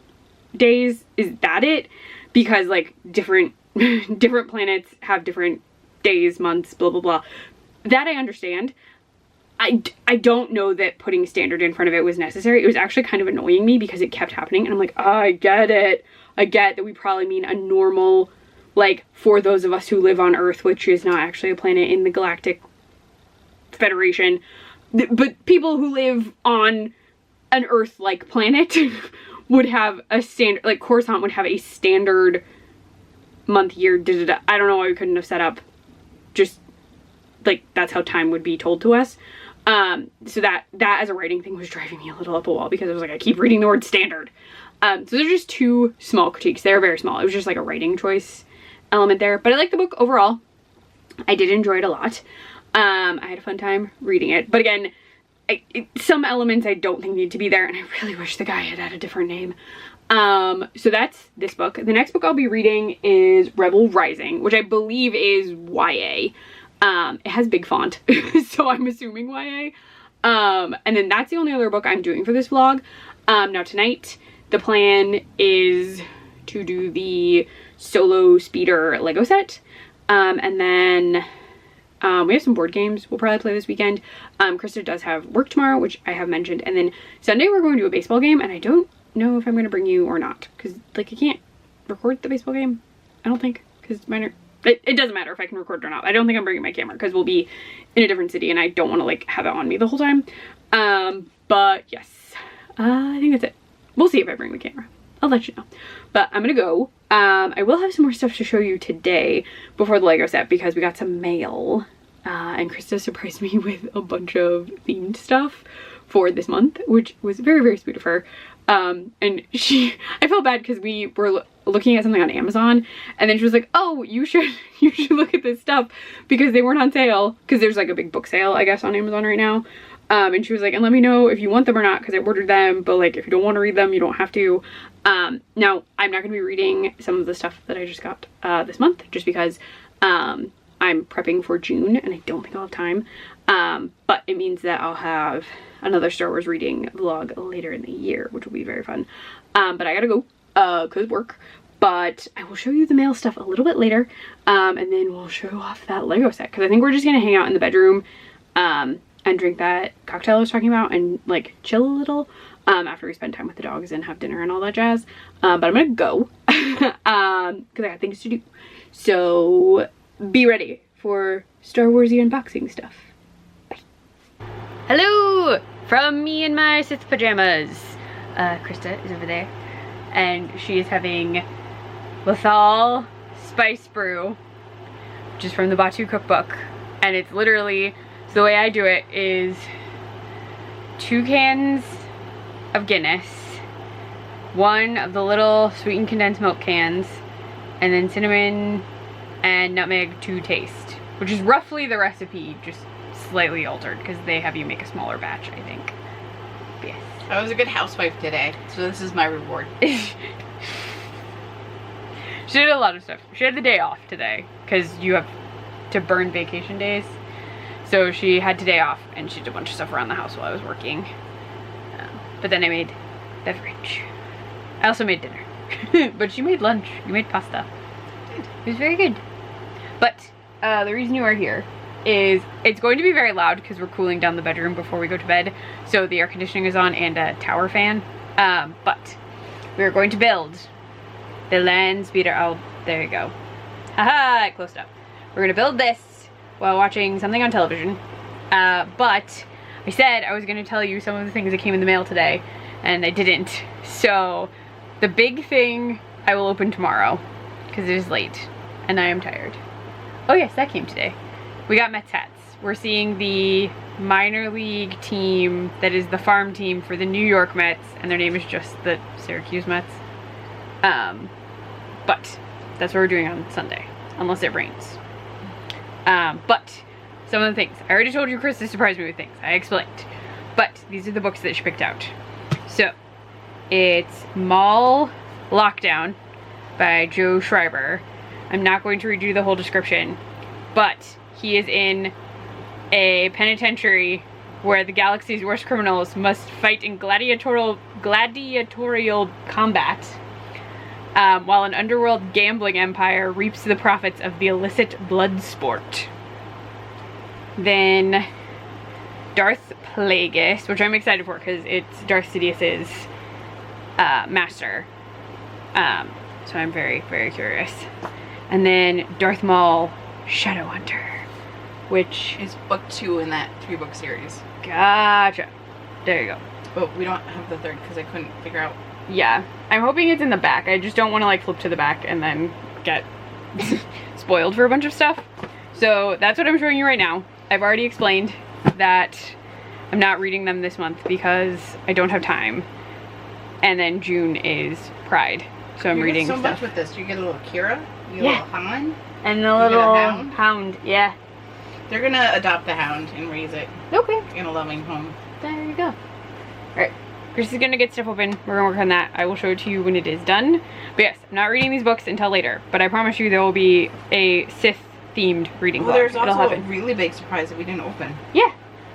days? Is that it? Because like different planets have different days, months, blah, blah, blah. That I understand. I don't know that putting standard in front of it was necessary. It was actually kind of annoying me because it kept happening. And I'm like, oh, I get it. I get that we probably mean a normal, like for those of us who live on Earth, which is not actually a planet in the Galactic Federation, but people who live on an Earth-like planet would have a standard, like Coruscant would have a standard month, year, da-da-da. I don't know why we couldn't have set up just like that's how time would be told to us. So that as a writing thing was driving me a little up a wall because I was like, I keep reading the word standard. So they're just two small critiques. They're very small. It was just like a writing choice element there, but I like the book overall. I did enjoy it a lot. I had a fun time reading it, but again, some elements I don't think need to be there, and I really wish the guy had a different name. So that's this book. The next book I'll be reading is Rebel Rising, which I believe is YA. It has big font, so I'm assuming YA. And then that's the only other book I'm doing for this vlog. Now tonight, the plan is to do the Solo Speeder Lego set. And then we have some board games we'll probably play this weekend. Krista does have work tomorrow, which I have mentioned. And then Sunday we're going to a baseball game, and I don't know if I'm going to bring you or not. Because, like, I can't record the baseball game, I don't think. Because mine are... It doesn't matter if I can record or not. I don't think I'm bringing my camera because we'll be in a different city and I don't want to like have it on me the whole time. But yes, I think that's it. We'll see if I bring the camera. I'll let you know. But I'm gonna go. I will have some more stuff to show you today before the Lego set because we got some mail. And Krista surprised me with a bunch of themed stuff for this month, which was very, very sweet of her. And I felt bad because we were looking at something on Amazon and then she was like, oh, you should look at this stuff because they weren't on sale, because there's like a big book sale, I guess, on Amazon right now. And she was like, and let me know if you want them or not, because I ordered them, but like if you don't want to read them, you don't have to. Now I'm not going to be reading some of the stuff that I just got this month just because I'm prepping for June and I don't think I'll have time. But it means that I'll have another Star Wars reading vlog later in the year, which will be very fun. But I gotta go because work. But I will show you the mail stuff a little bit later, and then we'll show off that Lego set, because I think we're just gonna hang out in the bedroom and drink that cocktail I was talking about and like chill a little after we spend time with the dogs and have dinner and all that jazz. But I'm gonna go because I got things to do. So be ready for Star Warsy unboxing stuff. Hello from me in my Sith pajamas. Krista is over there and she is having Lethal Spice Brew, which is from the Batu cookbook, and it's literally, so the way I do it is 2 cans of Guinness, 1 of the little sweetened condensed milk cans, and then cinnamon and nutmeg to taste, which is roughly the recipe, just slightly altered because they have you make a smaller batch, I think. Yes. I was a good housewife today, so this is my reward. She did a lot of stuff. She had the day off today because you have to burn vacation days. So she had today off and she did a bunch of stuff around the house while I was working. But then I made beverage. I also made dinner. But she made lunch. You made pasta. It was very good. But the reason you are here is it's going to be very loud because we're cooling down the bedroom before we go to bed. So the air conditioning is on and a tower fan. But we're going to build the land speeder. Oh, there you go. Haha, I closed up. We're gonna build this while watching something on television. But I said I was gonna tell you some of the things that came in the mail today, and I didn't. So the big thing I will open tomorrow because it is late and I am tired. Oh yes, that came today. We got Mets hats. We're seeing the minor league team that is the farm team for the New York Mets, and their name is just the Syracuse Mets. But that's what we're doing on Sunday, unless it rains. But some of the things, I already told you Krista surprised me with things, I explained. But these are the books that she picked out. So, it's Mall Lockdown by Joe Schreiber. I'm not going to read you the whole description, but he is in a penitentiary where the galaxy's worst criminals must fight in gladiatorial combat, while an underworld gambling empire reaps the profits of the illicit blood sport. Then Darth Plagueis, which I'm excited for because it's Darth Sidious's master. So I'm very, very curious. And then Darth Maul Shadowhunter, which It's book 2 in that 3-book series. Gotcha. There you go. But we don't have the 3rd because I couldn't figure out. Yeah, I'm hoping it's in the back. I just don't want to like flip to the back and then get spoiled for a bunch of stuff. So that's what I'm showing you right now. I've already explained that I'm not reading them this month because I don't have time. And then June is Pride, so I'm reading so stuff. much with this. You get a little Kira, you get Yeah. a little Han. And the little hound? hound, yeah. They're gonna adopt the hound and raise it Okay, in a loving home. there you go. Alright, Chris is gonna get stuff open. We're gonna work on that. I will show it to you when it is done. But yes, I'm not reading these books until later. But I promise you there will be a Sith-themed reading Well, vlog. there's It'll also a happen. really big surprise that we didn't open. Yeah,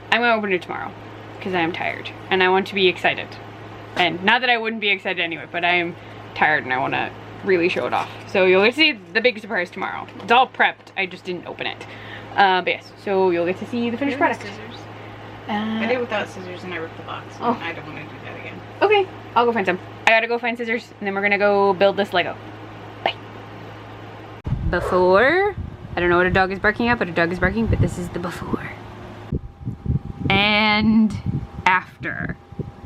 I'm gonna open it tomorrow because I am tired and I want to be excited. And not that I wouldn't be excited anyway, but I am tired and I want to really show it off. So you'll get to see the big surprise tomorrow. It's all prepped, I just didn't open it. But yes, so you'll get to see the finished product. Scissors. I did without scissors and I ripped the box. Oh. I don't want to do that again. Okay, I'll go find some. I gotta go find scissors, and then we're gonna go build this Lego. Bye. Before, I don't know what a dog is barking at, but a dog is barking, but this is the before. And after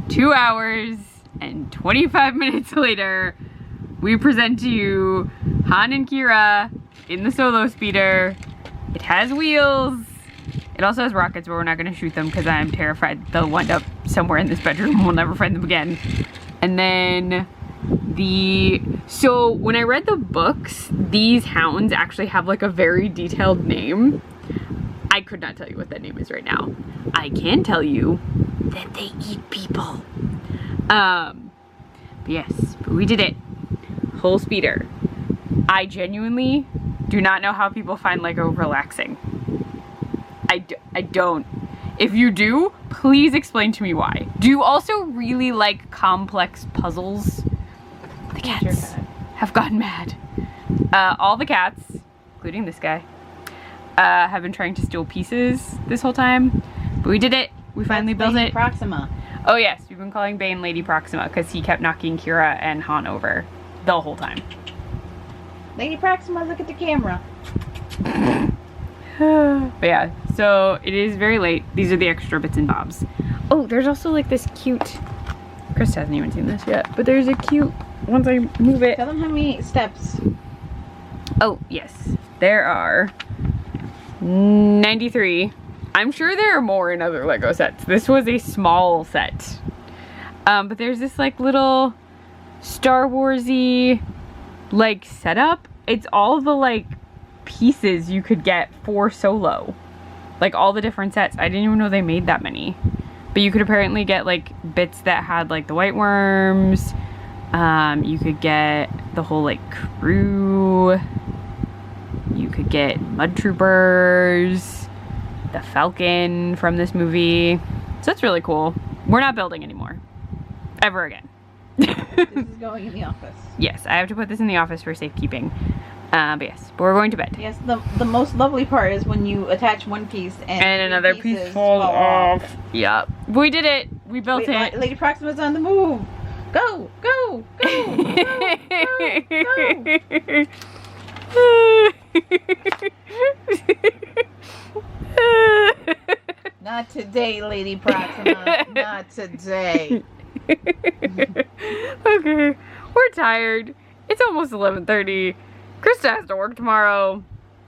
2 hours and 25 minutes later, we present to you Han and Kira in the solo speeder. It has wheels. It also has rockets, but we're not gonna shoot them because I'm terrified they'll wind up somewhere in this bedroom and we'll never find them again. And then so when I read the books, these hounds actually have like a very detailed name. I could not tell you what that name is right now. I can tell you that they eat people. But yes, but we did it. Whole speeder. I genuinely do not know how people find Lego relaxing. I don't. If you do, please explain to me why. Do you also really like complex puzzles? The cats have gotten mad. All the cats, including this guy, have been trying to steal pieces this whole time. But we did it. We finally built it. Proxima. Oh yes, we've been calling Bane Lady Proxima because he kept knocking Kira and Han over the whole time. Lady Proxima, look at the camera. But yeah, so it is very late. These are the extra bits and bobs. Oh, there's also like this cute, Chris hasn't even seen this yet, but there's a cute, once I move it. Tell them how many steps. Oh, yes. There are 93. I'm sure there are more in other Lego sets. This was a small set. But there's this like little Star Wars-y like setup. It's all the like pieces you could get for Solo. Like all the different sets. I didn't even know they made that many. But you could apparently get like bits that had like the white worms. You could get the whole like crew. You could get mud troopers. The Falcon from this movie. So that's really cool. We're not building anymore. Ever again. This is going in the office. Yes, I have to put this in the office for safekeeping. But yes, but we're going to bed. Yes, the most lovely part is when you attach one piece and another piece falls off. Yep. We did it. We built it. Lady Proxima's on the move. Go, go, go, go, go, go. Not today, Lady Proxima. Not today. Okay, we're tired. It's almost 11:30. Krista has to work tomorrow.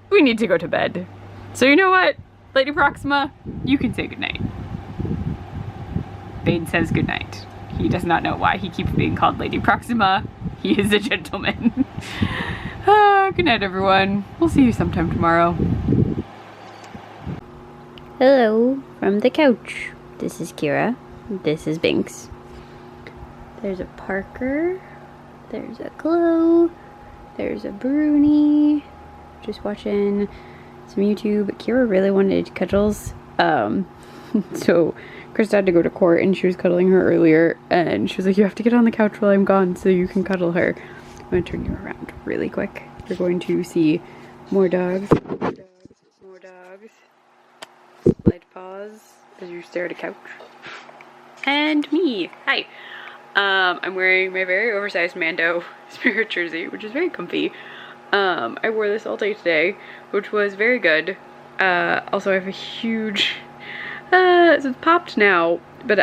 We need to go to bed. So you know what, Lady Proxima, you can say goodnight. Bane says goodnight. He does not know why he keeps being called Lady Proxima. He is a gentleman. Good night, everyone. We'll see you sometime tomorrow. Hello from the couch. This is Kira. This is Binks. There's a Parker. There's a Chloe. There's a Bruni. Just watching some YouTube. Kira really wanted cuddles. So Krista had to go to court and she was cuddling her earlier and she was like, you have to get on the couch while I'm gone so you can cuddle her. I'm gonna turn you around really quick. You're going to see more dogs. More dogs. More dogs. Light pause as you stare at a couch. And me. Hi. I'm wearing my very oversized Mando Spirit jersey, which is very comfy. I wore this all day today, which was very good. Also I have a huge, so it's popped now, but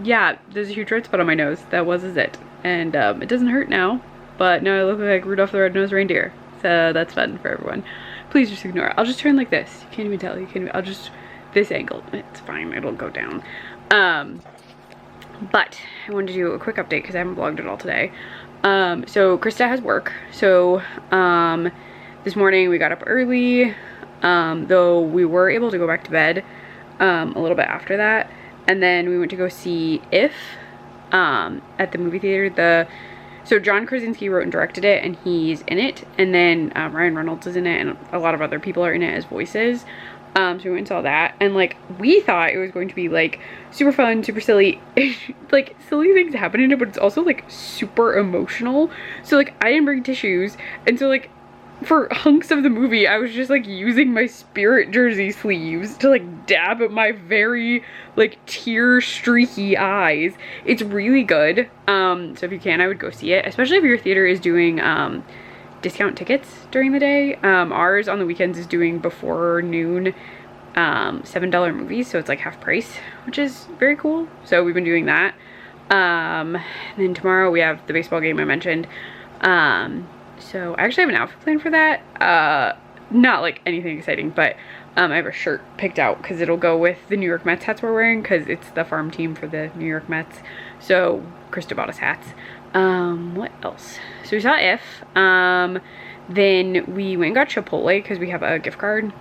yeah, there's a huge red spot on my nose. That was it. And it doesn't hurt now, but now I look like Rudolph the Red-Nosed Reindeer. So that's fun for everyone. Please just ignore it. I'll just turn like this. You can't even tell. You can't even, I'll just, this angle. It's fine. It'll go down. But I wanted to do a quick update because I haven't vlogged at all today. So Krista has work. So this morning we got up early, though we were able to go back to bed a little bit after that. And then we went to go see If at the movie theater. So John Krasinski wrote and directed it and he's in it. And then Ryan Reynolds is in it and a lot of other people are in it as voices. So we went and saw that, and like we thought it was going to be like super fun, super silly, like silly things happen in it, but it's also like super emotional. So like I didn't bring tissues, and so like for hunks of the movie I was just like using my Spirit jersey sleeves to like dab at my very like tear streaky eyes. It's really good. So if you can, I would go see it, especially if your theater is doing discount tickets during the day. Ours on the weekends is doing before noon $7 movies, so it's like half price, which is very cool. So we've been doing that. And then tomorrow we have the baseball game I mentioned. So I actually have an outfit plan for that. Not like anything exciting, but I have a shirt picked out because it'll go with the New York Mets hats we're wearing, because it's the farm team for the New York Mets. So Krista bought us hats. What else? So we saw If. Then we went and got Chipotle because we have a gift card.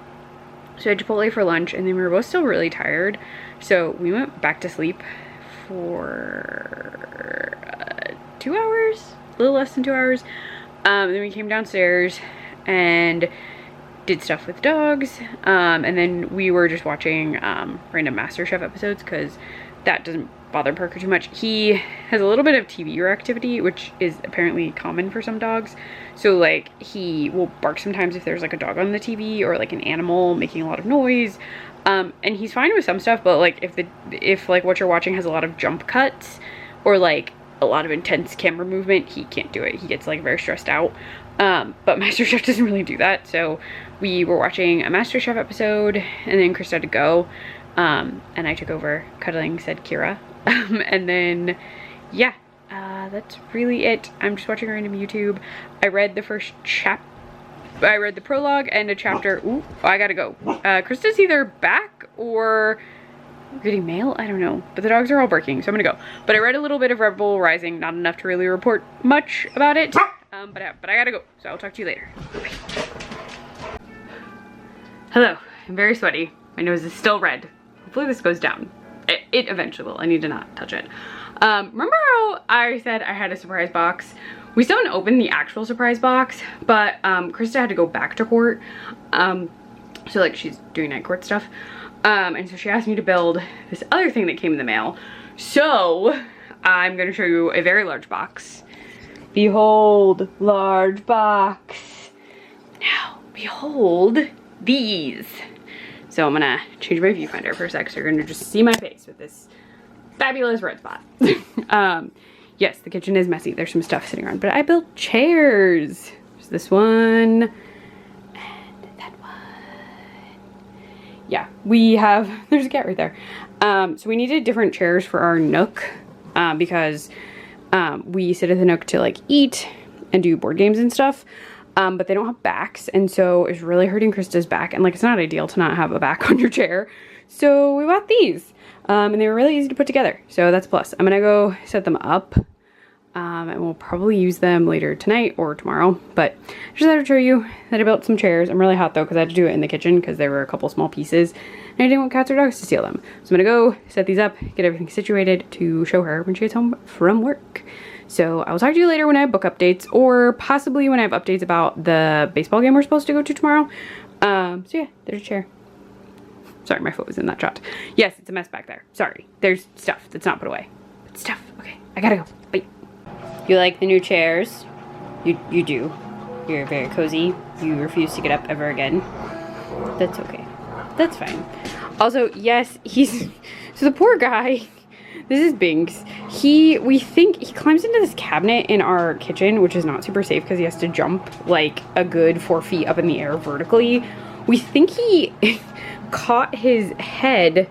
So I had Chipotle for lunch, and then we were both still really tired. So we went back to sleep for 2 hours, a little less than 2 hours. Then we came downstairs and did stuff with dogs. And then we were just watching random MasterChef episodes because that doesn't bother Parker too much. He has a little bit of TV reactivity, which is apparently common for some dogs. So like he will bark sometimes if there's like a dog on the TV or like an animal making a lot of noise. And he's fine with some stuff, but like if like what you're watching has a lot of jump cuts or like a lot of intense camera movement, he can't do it. He gets like very stressed out. But MasterChef doesn't really do that. So we were watching a MasterChef episode, and then Chris had to go. And I took over cuddling said Kira. And then, yeah, that's really it. I'm just watching random YouTube. I read the first I read the prologue and a chapter. Ooh, I gotta go. Krista's either back or getting mail. I don't know, but the dogs are all barking, so I'm gonna go. But I read a little bit of Rebel Rising, not enough to really report much about it. But I gotta go, so I'll talk to you later. Bye. Hello, I'm very sweaty. My nose is still red. Hopefully this goes down. It eventually will. I need to not touch it. Remember how I said I had a surprise box? We still haven't opened the actual surprise box, but Krista had to go back to court. So like she's doing night court stuff. And so she asked me to build this other thing that came in the mail. So I'm gonna show you a very large box. Behold, large box. Now, behold these. So I'm gonna change my viewfinder for a sec, so you're gonna just see my face with this fabulous red spot. Yes, the kitchen is messy. There's some stuff sitting around, but I built chairs. There's this one and that one. Yeah, we have, there's a cat right there. So we needed different chairs for our nook because we sit at the nook to like eat and do board games and stuff. But they don't have backs, and so it's really hurting Krista's back, and like it's not ideal to not have a back on your chair. So we bought these, and they were really easy to put together, so that's a plus. I'm gonna go set them up, and we'll probably use them later tonight or tomorrow, but I just thought I'd show you that I built some chairs. I'm really hot though because I had to do it in the kitchen because there were a couple small pieces, and I didn't want cats or dogs to steal them. So I'm gonna go set these up, get everything situated to show her when she gets home from work. So I will talk to you later when I have book updates, or possibly when I have updates about the baseball game we're supposed to go to tomorrow. So yeah, there's a chair. Sorry, my foot was in that shot. Yes, it's a mess back there. Sorry, there's stuff that's not put away. But stuff, okay, I gotta go, bye. You like the new chairs? You do. You're very cozy. You refuse to get up ever again. That's okay. That's fine. Also, yes, so the poor guy, this is Binks. We think he climbs into this cabinet in our kitchen, which is not super safe because he has to jump like a good 4 feet up in the air vertically. We think he caught his head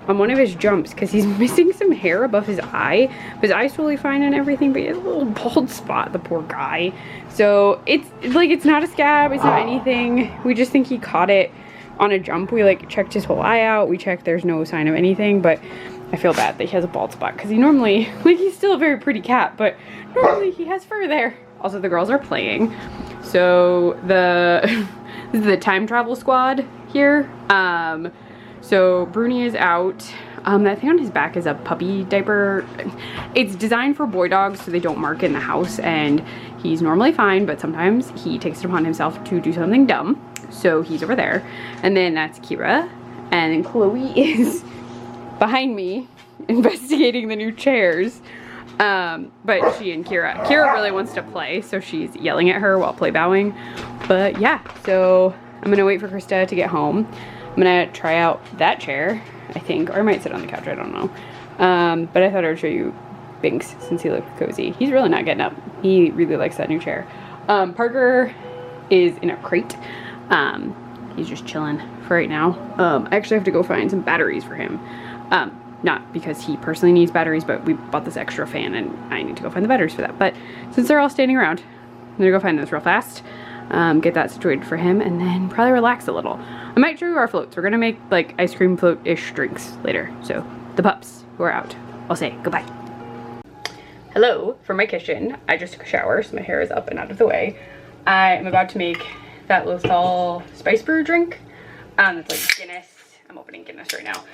on one of his jumps because he's missing some hair above his eye. His eye's totally fine and everything, but he has a little bald spot, the poor guy. So it's like, it's not a scab, it's not anything. We just think he caught it on a jump. We like checked his whole eye out. We checked there's no sign of anything, but I feel bad that he has a bald spot because he normally, like, he's still a very pretty cat, but normally he has fur there. Also, the girls are playing. So this is the time travel squad here. So Bruni is out. That thing on his back is a puppy diaper. It's designed for boy dogs so they don't mark in the house, and he's normally fine, but sometimes he takes it upon himself to do something dumb. so he's over there. And then that's Kira. And then Chloe is behind me investigating the new chairs. But she and Kira really wants to play, so she's yelling at her while play bowing. But yeah, so I'm gonna wait for Krista to get home. I'm gonna try out that chair, I think, or I might sit on the couch, I don't know. But I thought I would show you Binks since he looked cozy. He's really not getting up. He really likes that new chair. Parker is in a crate. He's just chilling for right now. I actually have to go find some batteries for him. Not because he personally needs batteries, but we bought this extra fan and I need to go find the batteries for that. But since they're all standing around, I'm gonna go find those real fast, get that situated for him, and then probably relax a little. I might show you our floats. We're gonna make like ice cream float-ish drinks later. So the pups who are out, I'll say goodbye. Hello from my kitchen. I just took a shower, so my hair is up and out of the way. I am about to make that Lothal spice brew drink. It's like Guinness. I'm opening Guinness right now.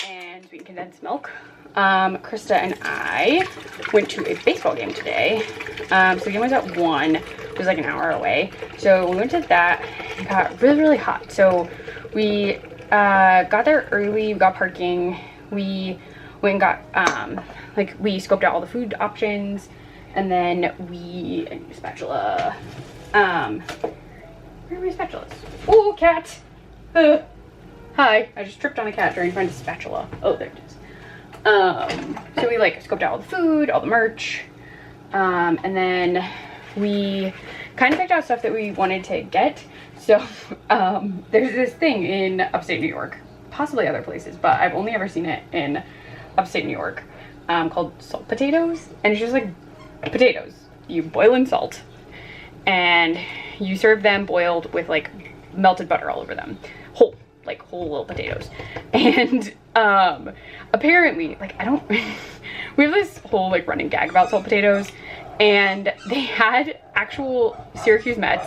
And sweetened condensed milk. Krista and I went to a baseball game today. So the game was at 1. It was like an hour away. So we went to that. It got really, really hot. So we got there early. We got parking. We went and got, we scoped out all the food options. And then we, I need a spatula. Where are my spatulas? Oh, cat! Hi, I just tripped on a cat trying to find a spatula. Oh, there it is. So we like scoped out all the food, all the merch, and then we kind of picked out stuff that we wanted to get. So there's this thing in upstate New York, possibly other places, but I've only ever seen it in upstate New York, called salt potatoes, and it's just like potatoes. You boil in salt, and you serve them boiled with like melted butter all over them, whole little potatoes. And apparently, like, I don't we have this whole like running gag about salt potatoes, and they had actual Syracuse Mets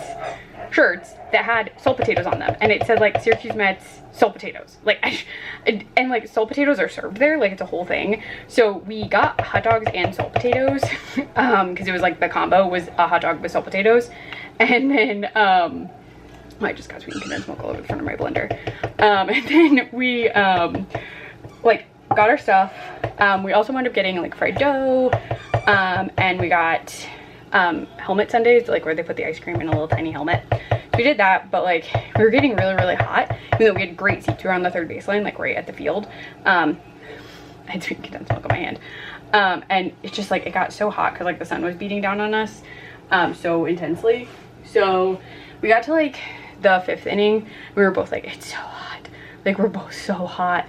shirts that had salt potatoes on them, and it said like Syracuse Mets salt potatoes, like, and like salt potatoes are served there, like it's a whole thing. So we got hot dogs and salt potatoes because it was like the combo was a hot dog with salt potatoes. And then I just got sweetened condensed milk all over the front of my blender. And then we like got our stuff. We also wound up getting like fried dough, and we got helmet sundaes, like where they put the ice cream in a little tiny helmet. So we did that, but like we were getting really, really hot, even though we had great seats around the third baseline, like right at the field. I had sweetened condensed milk on my hand, and it's just like it got so hot because like the sun was beating down on us so intensely. So we got to like the 5th inning. We were both like, it's so hot, like we're both so hot.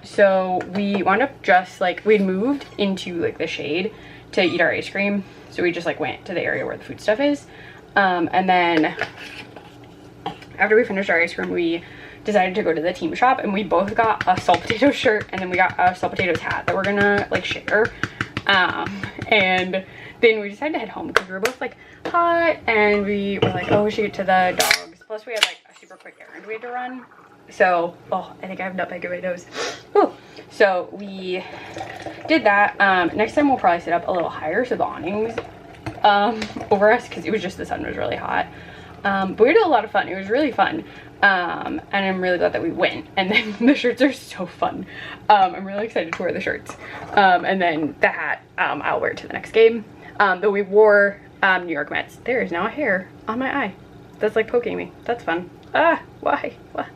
So we wound up just like, we'd moved into like the shade to eat our ice cream, so we just like went to the area where the food stuff is, and then after we finished our ice cream, we decided to go to the team shop, and we both got a salt potato shirt, and then we got a salt potatoes hat that we're gonna like share. And then we decided to head home because we were both like hot, and we were like, oh, we should get to the dogs. Plus we had like a super quick errand we had to run. So, oh, I think I have nutmeg in my nose. Whew. So we did that. Next time we'll probably sit up a little higher so the awnings over us, because it was just, the sun was really hot. But we had a lot of fun. It was really fun. And I'm really glad that we went. And then the shirts are so fun. I'm really excited to wear the shirts. And then the hat, I'll wear it to the next game. Though we wore New York Mets. There is now a hair on my eye that's like poking me. That's fun. Ah, why? What?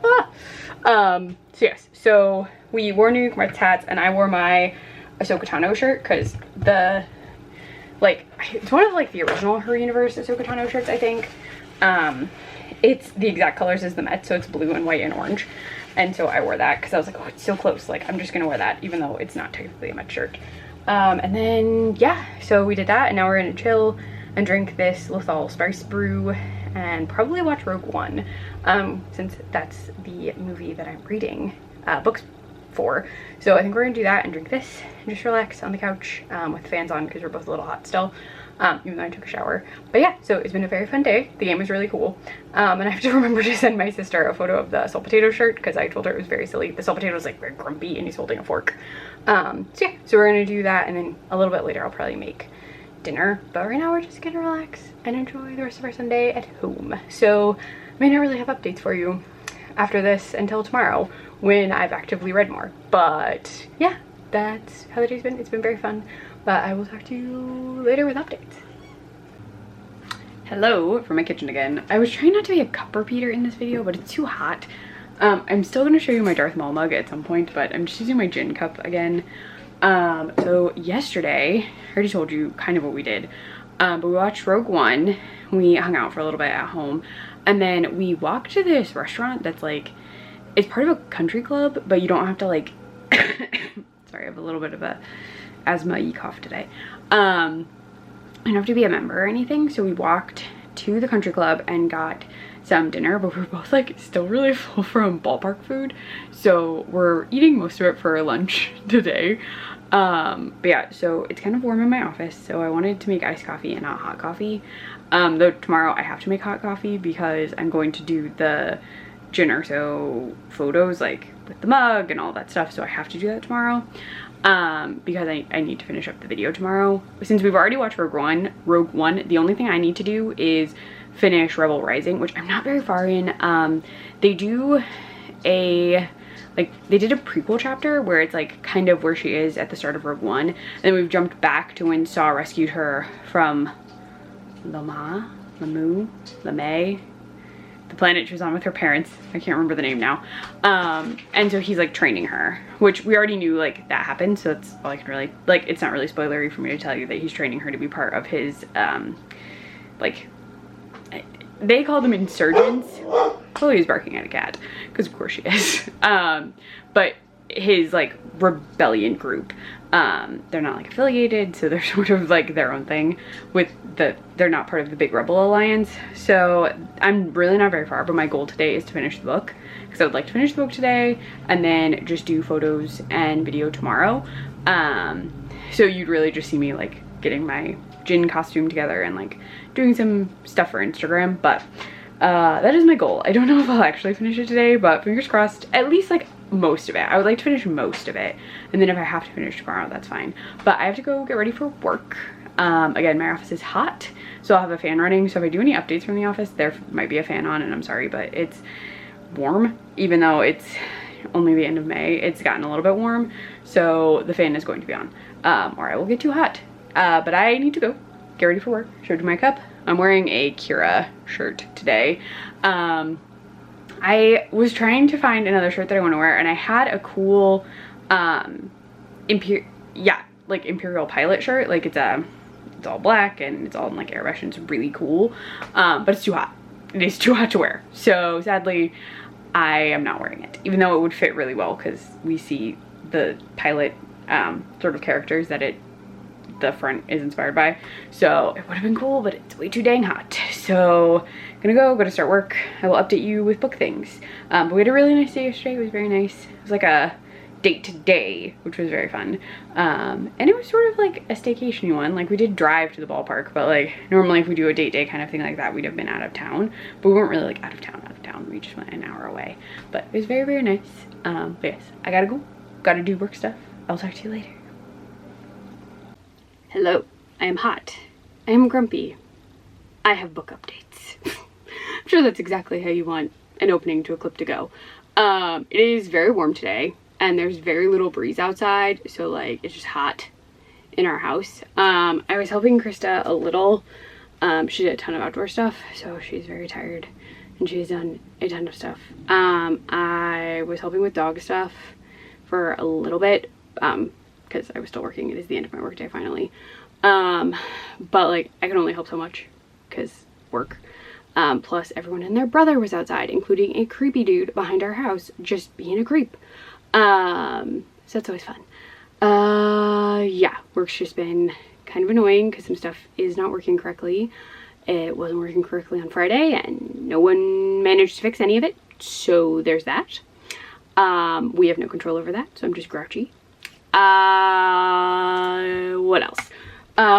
Ah. So yes, so we wore New York Mets hats, and I wore my Ahsoka Tano shirt because the, like, it's one of like the original Her Universe Ahsoka Tano shirts, I think. It's the exact colors as the Mets, so it's blue and white and orange. And so I wore that because I was like, oh, it's so close. Like, I'm just gonna wear that, even though it's not technically a Mets shirt. And then, yeah, so we did that, and now we're gonna chill and drink this Lothal spice brew and probably watch Rogue One, since that's the movie that I'm reading books for. So I think we're gonna do that and drink this and just relax on the couch with fans on because we're both a little hot still, even though I took a shower. But yeah, so it's been a very fun day. The game was really cool, and I have to remember to send my sister a photo of the salt potato shirt because I told her it was very silly. The salt potato was like very grumpy and he's holding a fork. So yeah, so we're gonna do that, and then a little bit later I'll probably make dinner, but right now we're just gonna relax and enjoy the rest of our Sunday at home. So may not really have updates for you after this until tomorrow when I've actively read more. But yeah, that's how the day's been. It's been very fun, but I will talk to you later with updates. Hello from my kitchen again. I was trying not to be a cup repeater in this video, but it's too hot. I'm still going to show you my Darth Maul mug at some point, but I'm just using my gin cup again. So yesterday, I already told you kind of what we did, but we watched Rogue One. We hung out for a little bit at home, and then we walked to this restaurant that's like, it's part of a country club, but you don't have to like, sorry, I have a little bit of a asthma-y cough today. You don't have to be a member or anything. So we walked to the country club and got some dinner, but we're both like still really full from ballpark food, so we're eating most of it for lunch today. But yeah, so it's kind of warm in my office, so I wanted to make iced coffee and not hot coffee. Though tomorrow I have to make hot coffee because I'm going to do the gin or so photos like with the mug and all that stuff, so I have to do that tomorrow. Because I need to finish up the video tomorrow. Since we've already watched Rogue One, the only thing I need to do is finish Rebel Rising, which I'm not very far in. They do they did a prequel chapter where it's like kind of where she is at the start of Rogue One, and then we've jumped back to when Saw rescued her from LeMay, the planet she was on with her parents. I can't remember the name now. And so he's like training her, which we already knew like that happened, so that's all I can really, like, it's not really spoilery for me to tell you that he's training her to be part of his like, they call them insurgents. Chloe's barking at a cat, because of course she is. But his like rebellion group, they're not like affiliated, so they're sort of like their own thing with they're not part of the big rebel alliance. So I'm really not very far, but my goal today is to finish the book, because I would like to finish the book today and then just do photos and video tomorrow. So you'd really just see me like getting my gin costume together and like doing some stuff for Instagram, but that is my goal. I don't know if I'll actually finish it today, but fingers crossed, at least like most of it. I would like to finish most of it, and then if I have to finish tomorrow, that's fine. But I have to go get ready for work. Again, my office is hot, so I'll have a fan running, so if I do any updates from the office, there might be a fan on, and I'm sorry, but it's warm. Even though it's only the end of May, it's gotten a little bit warm, so the fan is going to be on, or I will get too hot. But I need to go get ready for work. Showed you my cup. I'm wearing a Kira shirt today. I was trying to find another shirt that I want to wear, and I had a cool Imperial Pilot shirt. Like it's all black and it's all in like airbrush, and it's really cool, but it's too hot. It is too hot to wear, so sadly I am not wearing it, even though it would fit really well because we see the pilot sort of characters that the front is inspired by, so it would have been cool, but it's way too dang hot. So I'm gonna start work. I will update you with book things. But we had a really nice day yesterday. It was very nice. It was like a date today, which was very fun, and it was sort of like a staycation-y one. Like we did drive to the ballpark, but like normally if we do a date day kind of thing like that, we'd have been out of town, but we weren't really like out of town. We just went an hour away, but it was very, very nice. But yes, I gotta do work stuff. I'll talk to you later. Hello, I am hot. I am grumpy. I have book updates. I'm sure that's exactly how you want an opening to a clip to go. It is very warm today, and there's very little breeze outside, so like it's just hot in our house. I was helping Krista a little. She did a ton of outdoor stuff, so she's very tired, and she's done a ton of stuff. I was helping with dog stuff for a little bit, because I was still working. It is the end of my workday finally. But like I can only help so much because work. Plus everyone and their brother was outside, including a creepy dude behind our house just being a creep. So that's always fun. Yeah, work's just been kind of annoying because some stuff is not working correctly. It wasn't working correctly on Friday and no one managed to fix any of it. So there's that. We have no control over that, so I'm just grouchy. What else?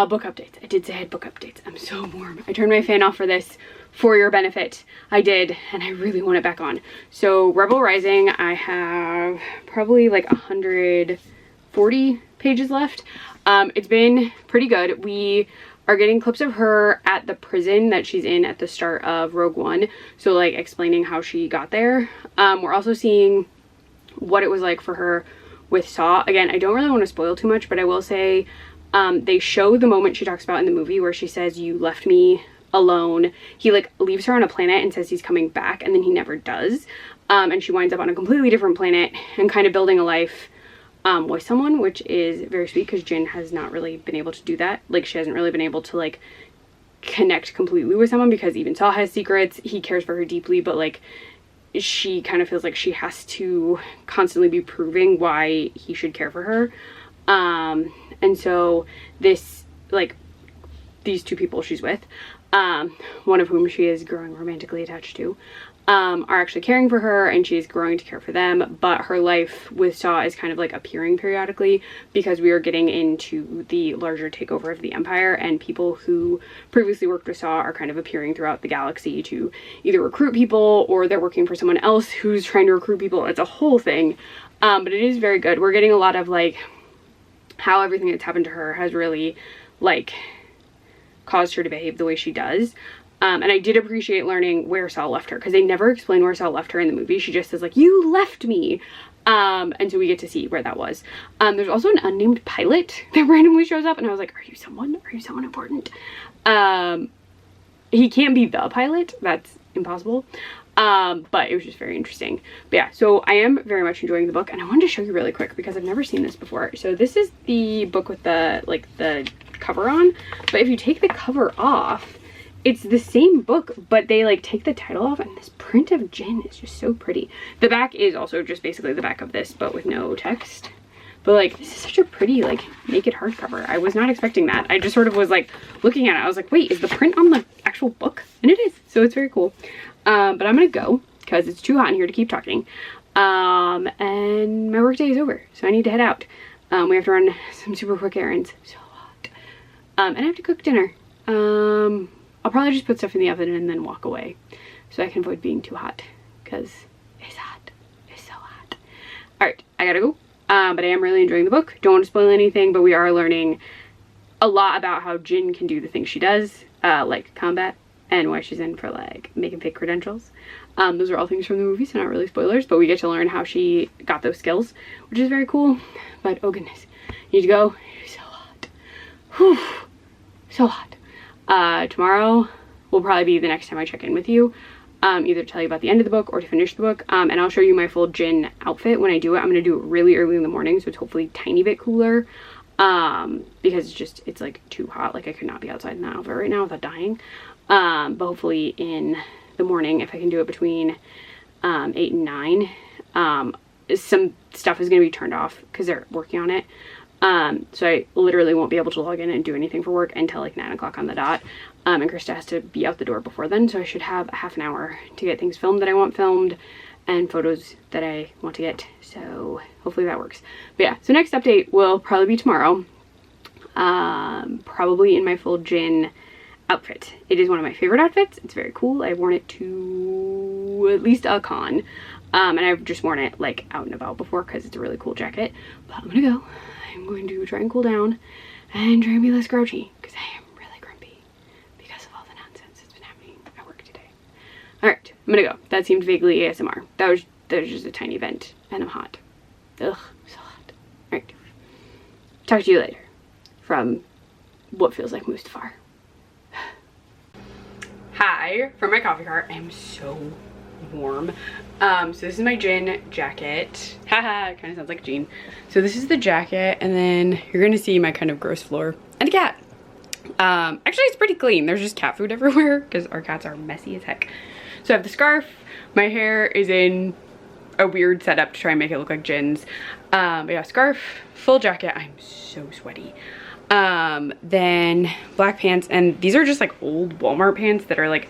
Book updates. I did say I had book updates. I'm so warm. I turned my fan off for this for your benefit. I did, and I really want it back on. So Rebel Rising, I have probably like 140 pages left. It's been pretty good. We are getting clips of her at the prison that she's in at the start of Rogue One. So like explaining how she got there. We're also seeing what it was like for her with Saw. Again, I don't really want to spoil too much, but I will say they show the moment she talks about in the movie where she says, "You left me alone." He like leaves her on a planet and says he's coming back, and then he never does. And she winds up on a completely different planet and kind of building a life with someone, which is very sweet because Jin has not really been able to do that. Like she hasn't really been able to like connect completely with someone because even Saw has secrets. He cares for her deeply, but like she kind of feels like she has to constantly be proving why he should care for her. And so this, like, these two people she's with, one of whom she is growing romantically attached to, are actually caring for her, and she's growing to care for them, but her life with Saw is kind of like appearing periodically because we are getting into the larger takeover of the Empire, and people who previously worked with Saw are kind of appearing throughout the galaxy to either recruit people or they're working for someone else who's trying to recruit people. It's a whole thing, but it is very good. We're getting a lot of like how everything that's happened to her has really like caused her to behave the way she does. And I did appreciate learning where Saw left her because they never explain where Saw left her in the movie. She just says like, "You left me." And so we get to see where that was. There's also an unnamed pilot that randomly shows up, and I was like, are you someone important? He can't be the pilot. That's impossible. But it was just very interesting. But yeah, so I am very much enjoying the book, and I wanted to show you really quick because I've never seen this before. So this is the book with the like the cover on, but if you take the cover off, it's the same book, but they like take the title off, and this print of Jin is just so pretty. The back is also just basically the back of this, but with no text. But like, this is such a pretty like naked hardcover. I was not expecting that. I just sort of was like looking at it. I was like, wait, is the print on the actual book? And it is, so it's very cool. But I'm gonna go because it's too hot in here to keep talking. And my work day is over, so I need to head out. We have to run some super quick errands. So hot. And I have to cook dinner. I'll probably just put stuff in the oven and then walk away so I can avoid being too hot because it's hot. It's so hot. All right, I gotta go. But I am really enjoying the book. Don't want to spoil anything, but we are learning a lot about how Jin can do the things she does, like combat, and why she's in for like making fake credentials. Those are all things from the movie, so not really spoilers, but we get to learn how she got those skills, which is very cool. But oh goodness, need to go. It's so hot. Whew, so hot. Tomorrow will probably be the next time I check in with you, either to tell you about the end of the book or to finish the book. And I'll show you my full Jin outfit when I do it. I'm going to do it really early in the morning, so it's hopefully a tiny bit cooler, because it's like too hot. Like I could not be outside in that outfit right now without dying. But hopefully in the morning, if I can do it between 8 and 9, some stuff is going to be turned off because they're working on it. So I literally won't be able to log in and do anything for work until like 9 o'clock on the dot. And Krista has to be out the door before then, so I should have a half an hour to get things filmed that I want filmed and photos that I want to get. So hopefully that works. But yeah, so next update will probably be tomorrow. Probably in my full Jin outfit. It is one of my favorite outfits. It's very cool. I've worn it to at least a con. And I've just worn it like out and about before because it's a really cool jacket. But I'm gonna go. I'm going to try and cool down and try and be less grouchy because I am really grumpy because of all the nonsense that's been happening at work today. All right, I'm gonna go. That seemed vaguely ASMR. That was just a tiny vent, and I'm hot. Ugh, so hot. All right, talk to you later from what feels like Mustafar. Hi, from my coffee cart. I am so warm. So this is my Jin jacket. Haha, it kind of sounds like a jean. So this is the jacket, and then you're gonna see my kind of gross floor and a cat. Actually it's pretty clean. There's just cat food everywhere because our cats are messy as heck. So I have the scarf. My hair is in a weird setup to try and make it look like Jin's. But yeah, scarf, full jacket. I'm so sweaty. Then black pants, and these are just like old Walmart pants that are like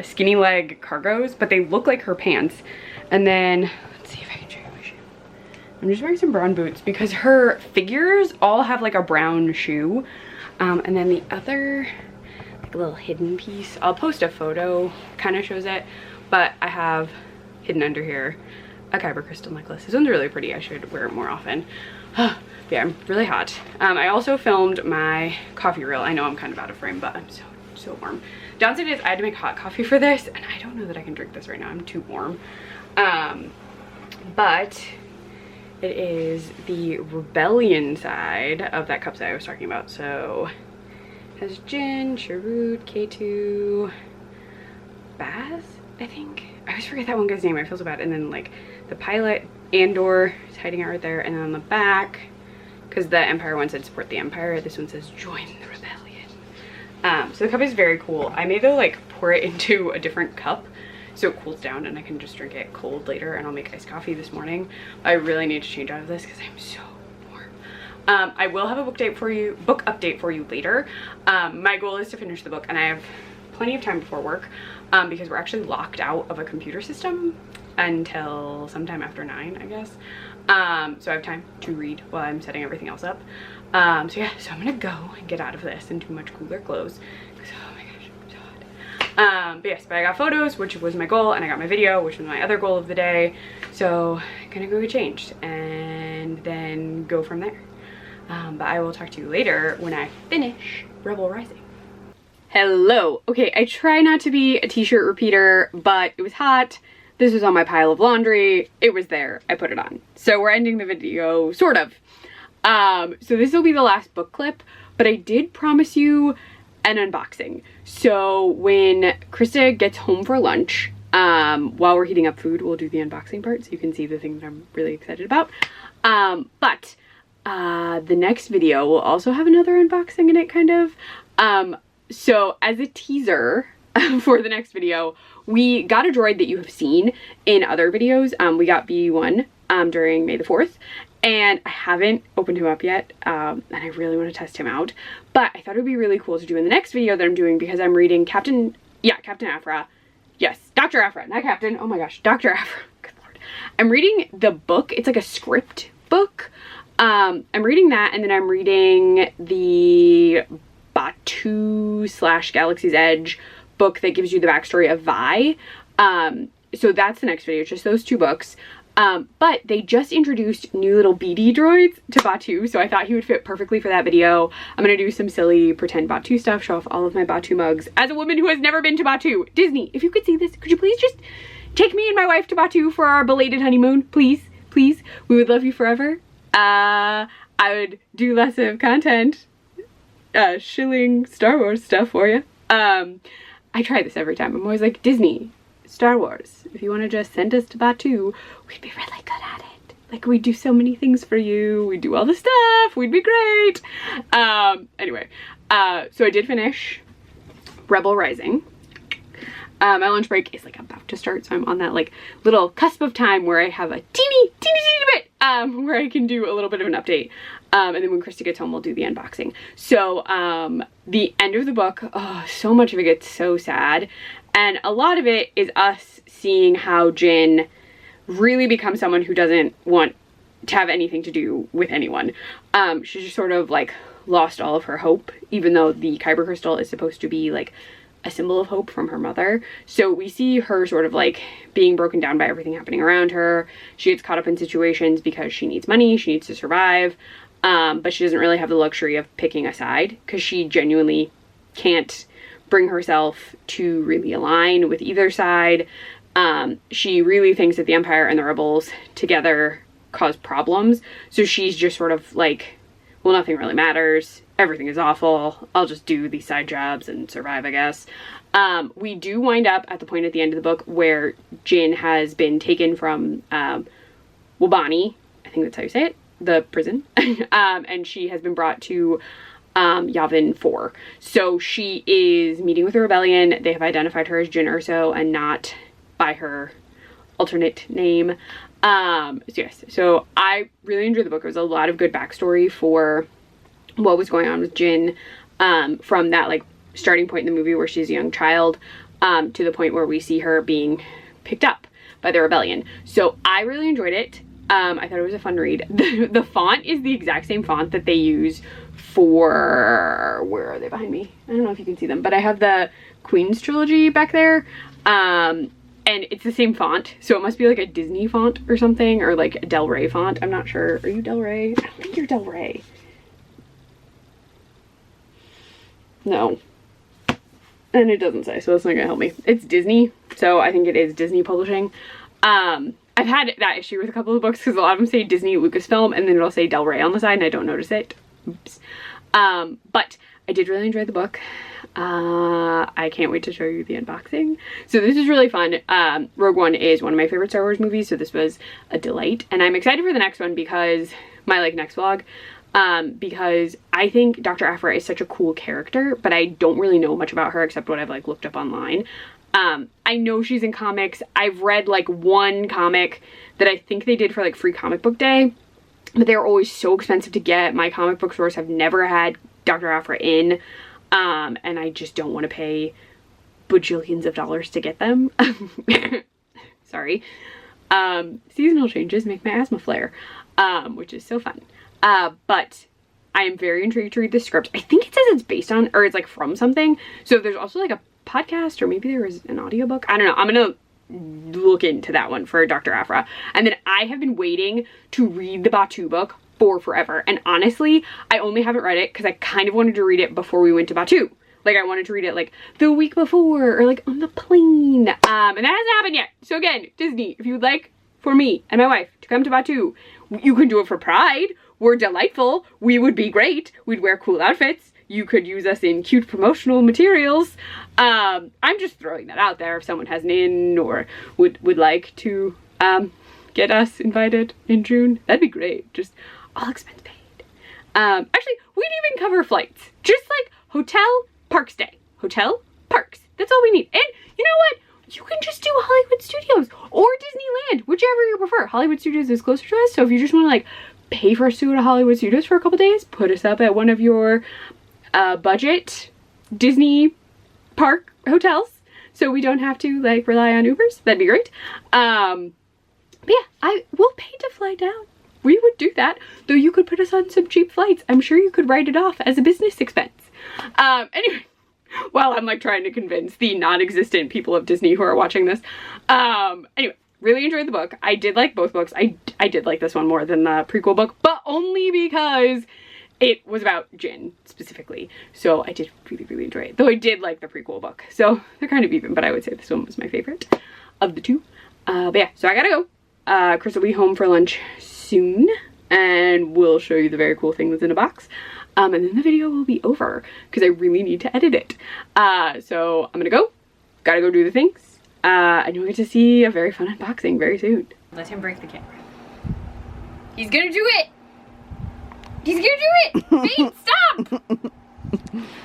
skinny leg cargos, but they look like her pants. And then let's see if I can show you my shoe. I'm just wearing some brown boots because her figures all have like a brown shoe. And then the other like little hidden piece, I'll post a photo, kind of shows it, but I have hidden under here a kyber crystal necklace. This one's really pretty. I should wear it more often. Yeah, I'm really hot. I also filmed my coffee reel. I know I'm kind of out of frame, but I'm so warm. Downside is I had to make hot coffee for this, and I don't know that I can drink this right now. I'm too warm. But it is the rebellion side of that cup that I was talking about. So it has gin, cheroot, K2, Baz, I think. I always forget that one guy's name. I feel so bad. And then like the pilot, Andor, is hiding out right there. And then on the back, because the Empire one said support the Empire, this one says join the rebellion. So the cup is very cool. I may though like pour it into a different cup so it cools down and I can just drink it cold later, and I'll make iced coffee this morning. I really need to change out of this because I'm so warm. I will have a book update for you later. My goal is to finish the book, and I have plenty of time before work because we're actually locked out of a computer system until sometime after 9, I guess. So I have time to read while I'm setting everything else up. So yeah, so I'm gonna go and get out of this into much cooler clothes. Oh my gosh, I'm so hot. But yes, but I got photos, which was my goal, and I got my video, which was my other goal of the day. So I'm gonna go get changed and then go from there. But I will talk to you later when I finish Rebel Rising. Hello. Okay, I try not to be a t-shirt repeater, but it was hot. This was on my pile of laundry. It was there. I put it on. So we're ending the video, sort of. So this will be the last book clip, but I did promise you an unboxing. So when Krista gets home for lunch, while we're heating up food, we'll do the unboxing part so you can see the things that I'm really excited about. But the next video will also have another unboxing in it, kind of. So as a teaser for the next video, we got a droid that you have seen in other videos. We got B1 during May the 4th, and I haven't opened him up yet, and I really want to test him out. But I thought it would be really cool to do in the next video that I'm doing, because I'm reading Captain Afra. Yes, Dr. Afra, not Captain. Oh my gosh, Dr. Afra. Good Lord. I'm reading the book. It's like a script book. I'm reading that, and then I'm reading the Batu/Galaxy's Edge book that gives you the backstory of Vi. So that's the next video, just those 2 books. But they just introduced new little BD droids to Batu, so I thought he would fit perfectly for that video. I'm gonna do some silly pretend Batu stuff, show off all of my Batu mugs. As a woman who has never been to Batu, Disney, if you could see this, could you please just take me and my wife to Batu for our belated honeymoon? Please, please. We would love you forever. I would do less of content, shilling Star Wars stuff for you. I try this every time. I'm always like, Disney, Star Wars, if you want to just send us to Batu, we'd be really good at it. Like, we do so many things for you. We do all the stuff. We'd be great. Anyway, so I did finish Rebel Rising. My lunch break is like about to start, so I'm on that like little cusp of time where I have a teeny bit where I can do a little bit of an update. And then when Krista gets home, we'll do the unboxing. So the end of the book, oh, so much of it gets so sad. And a lot of it is us seeing how Jin really becomes someone who doesn't want to have anything to do with anyone. She just sort of like lost all of her hope, even though the Kyber crystal is supposed to be like a symbol of hope from her mother. So we see her sort of like being broken down by everything happening around her. She gets caught up in situations because she needs money, she needs to survive, but she doesn't really have the luxury of picking a side because she genuinely can't bring herself to really align with either side. She really thinks that the Empire and the Rebels together cause problems, so she's just sort of like, well, nothing really matters, everything is awful, I'll just do these side jobs and survive, I guess. We do wind up at the point at the end of the book where Jin has been taken from Wobani, I think that's how you say it, the prison, and she has been brought to Yavin 4. So she is meeting with the rebellion. They have identified her as Jyn Erso and not by her alternate name. So yes, so I really enjoyed the book. It was a lot of good backstory for what was going on with Jyn, from that like starting point in the movie where she's a young child, to the point where we see her being picked up by the rebellion. So I really enjoyed it. I thought it was a fun read. The font is the exact same font that they use for, where are they behind me? I don't know if you can see them, but I have the Queen's trilogy back there. And and it's the same font, so it must be like a Disney font or something, or like a Del Rey font. I'm not sure. Are you Del Rey? I don't think you're Del Rey. No. And it doesn't say, so that's not gonna help me. It's Disney, so I think it is Disney Publishing. I've had that issue with a couple of books because a lot of them say Disney Lucasfilm and then it'll say Del Rey on the side and I don't notice it. Oops. But I did really enjoy the book. I can't wait to show you the unboxing. So this is really fun. Rogue One is one of my favorite Star Wars movies, so this was a delight. And I'm excited for the next one because, my like next vlog, because I think Dr. Aphra is such a cool character, but I don't really know much about her except what I've like looked up online. I know she's in comics. I've read like one comic that I think they did for like free comic book day, but they're always so expensive to get. My comic book stores have never had Dr. Aphra in, and I just don't want to pay bajillions of dollars to get them. Sorry. Seasonal changes make my asthma flare, which is so fun. But I am very intrigued to read the script. I think it says it's based on, or it's like from something. So there's also like a podcast, or maybe there was an audiobook. I don't know. I'm gonna look into that one for Dr. Aphra. And then I have been waiting to read the Batuu book for forever. And honestly, I only haven't read it because I kind of wanted to read it before we went to Batuu. Like I wanted to read it like the week before or like on the plane. And that hasn't happened yet. So again, Disney, if you would like for me and my wife to come to Batuu, you can do it for Pride. We're delightful. We would be great. We'd wear cool outfits. You could use us in cute promotional materials. I'm just throwing that out there if someone has an in or would like to get us invited in June. That'd be great. Just all expense paid. Actually, we'd even cover flights. Just like hotel, park stay. Hotel, parks. That's all we need. And you know what? You can just do Hollywood Studios or Disneyland, whichever you prefer. Hollywood Studios is closer to us, so if you just want to like pay for us to go to Hollywood Studios for a couple days, put us up at one of your budget Disney park hotels so we don't have to like rely on Ubers. That'd be great. But yeah, I will pay to fly down. We would do that, though you could put us on some cheap flights. I'm sure you could write it off as a business expense. Anyway, while I'm like trying to convince the non-existent people of Disney who are watching this. Anyway, really enjoyed the book. I did like both books. I did like this one more than the prequel book, but only because it was about Jin specifically. So I did really, really enjoy it. Though I did like the prequel book. So they're kind of even, but I would say this one was my favorite of the two. But yeah, so I gotta go. Chris will be home for lunch soon and we'll show you the very cool thing that's in a box. And then the video will be over because I really need to edit it. So I'm gonna go. Gotta go do the things. And you'll get to see a very fun unboxing very soon. Let him break the camera. He's gonna do it! He's gonna do it! Bane, stop!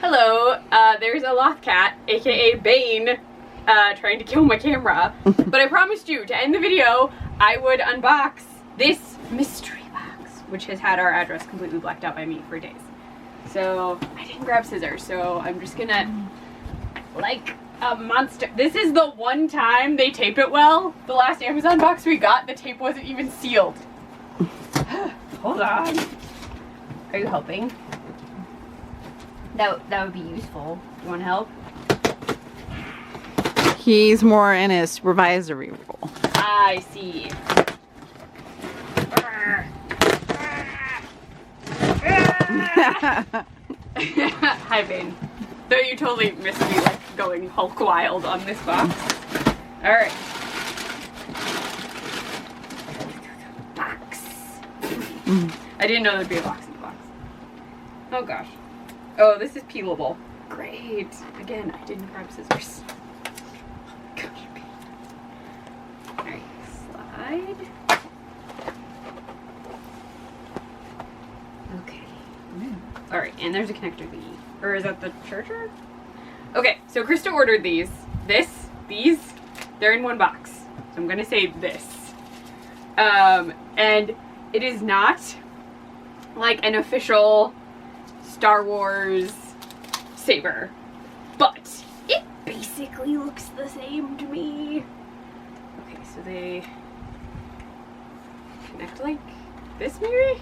Hello, there's a loth cat, aka Bane, trying to kill my camera. But I promised you, to end the video, I would unbox this mystery box, which has had our address completely blacked out by me for days. So, I didn't grab scissors, so I'm just gonna, like a monster. This is the one time they taped it well. The last Amazon box we got, the tape wasn't even sealed. Hold on. Are you helping? That would be useful. You want to help? He's more in his supervisory role. I see. Hi, Bane. Though you totally missed me like going Hulk wild on this box. Alright. Box. I didn't know there'd be a box in the box. Oh gosh. Oh, this is peelable. Great. Again, I didn't grab scissors. Gosh, alright, slide. Okay. Alright, and there's a connector thingy. Or is that the charger? Okay, so Krista ordered these. These, they're in one box. So I'm gonna say this. And it is not like an official Star Wars saber, but it basically looks the same to me. Okay, so they connect like this maybe?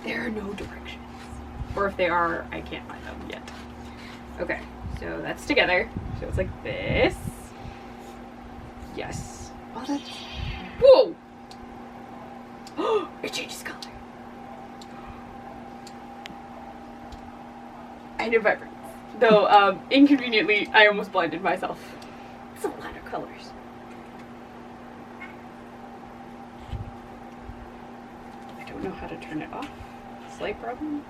There are no directions. Or if they are, I can't find them yet. Okay, so that's together. So it's like this. Yes. Oh, that's... Whoa! It changes color. I know vibrance. Though, inconveniently, I almost blinded myself. It's a lot of colors. I don't know how to turn it off. Slight problem.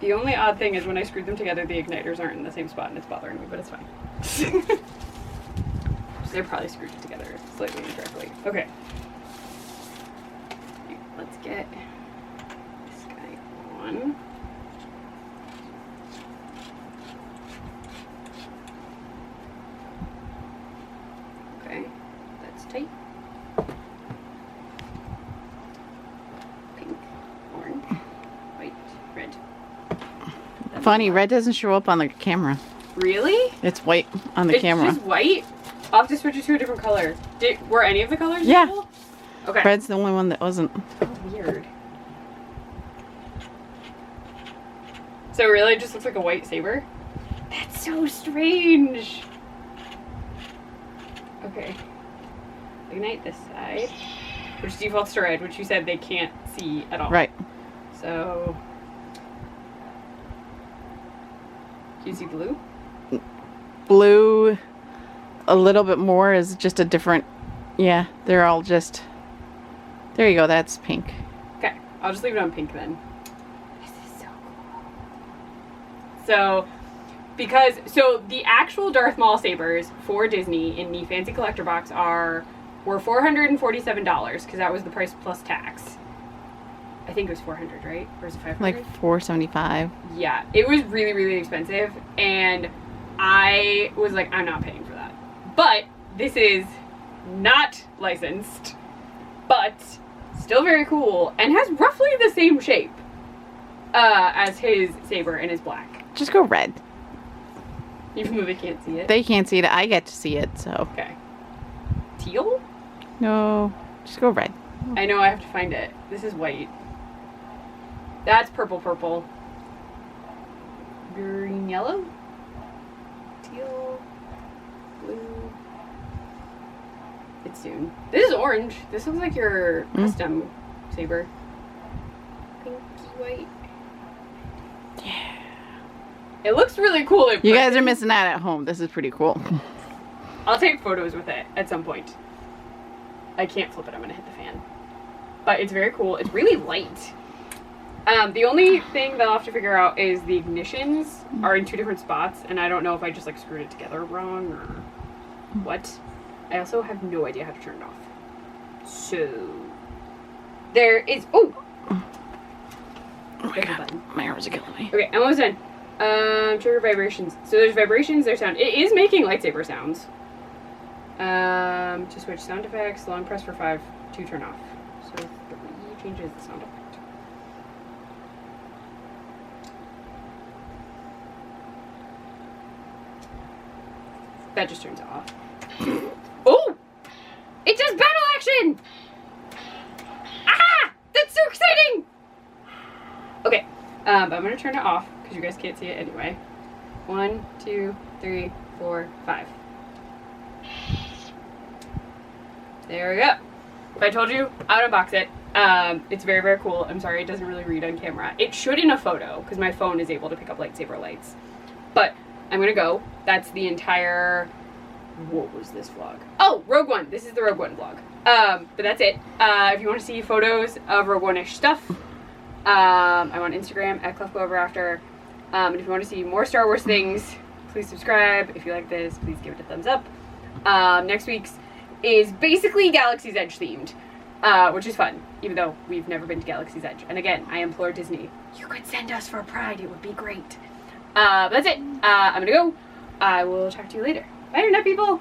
The only odd thing is when I screwed them together, the igniters aren't in the same spot and it's bothering me, but it's fine. So they're probably screwed together slightly incorrectly. Okay. Let's get this guy on. Okay, that's tight. Pink, orange, white, red. Funny, red doesn't show up on the camera. Really? It's white on the camera. It's just white? I'll have to switch it to a different color. Were any of the colors Yeah. visible? Okay. Red's the only one that wasn't. Oh, weird. So it really just looks like a white saber? That's so strange. Okay. Ignite this side, which defaults to red, which you said they can't see at all. Right. So... Can you see blue? Blue, a little bit more is just a different, yeah, they're all just, there you go, that's pink. Okay, I'll just leave it on pink then. This is so cool. So the actual Darth Maul sabers for Disney in the fancy collector box were $447 because that was the price plus tax. I think it was 400, right? Or is it 500? Like $475. Yeah, it was really, really expensive, and I was like, I'm not paying for that. But this is not licensed, but still very cool, and has roughly the same shape as his saber and his black. Just go red. Even though they can't see it. They can't see it, I get to see it, so. Okay. Teal? No, just go red. I know, I have to find it. This is white. That's purple. Green, yellow? Teal, blue. It's soon. This is orange. This looks like your custom saber. Pinky white. Yeah. It looks really cool. You guys are missing out at home. This is pretty cool. I'll take photos with it at some point. I can't flip it. I'm gonna hit the fan. But it's very cool. It's really light. The only thing that I'll have to figure out is the ignitions are in two different spots, and I don't know if I just like screwed it together wrong or what. I also have no idea how to turn it off. So there is Oh my god, my arms are killing me. Okay, I'm almost done. Trigger vibrations. So there's vibrations, there's sound. It is making lightsaber sounds. To switch sound effects, long press for 5 to turn off. So 3 changes the sound effect. That just turns it off. Oh! It does battle action! Ah! That's so exciting! Okay, I'm gonna turn it off because you guys can't see it anyway. 1, 2, 3, 4, 5. There we go. If I told you, I would unbox it. It's very, very cool. I'm sorry it doesn't really read on camera. It should in a photo because my phone is able to pick up lightsaber lights. But I'm gonna go. That's the entire... What was this vlog? Oh, Rogue One. This is the Rogue One vlog. But that's it. If you want to see photos of Rogue One-ish stuff, I'm on Instagram at ClefGloverAfter. And if you want to see more Star Wars things, please subscribe. If you like this, please give it a thumbs up. Next week's is basically Galaxy's Edge themed, which is fun, even though we've never been to Galaxy's Edge. And again, I implore Disney, you could send us for Pride. It would be great. That's it. I'm gonna go. I will talk to you later. Bye, internet people.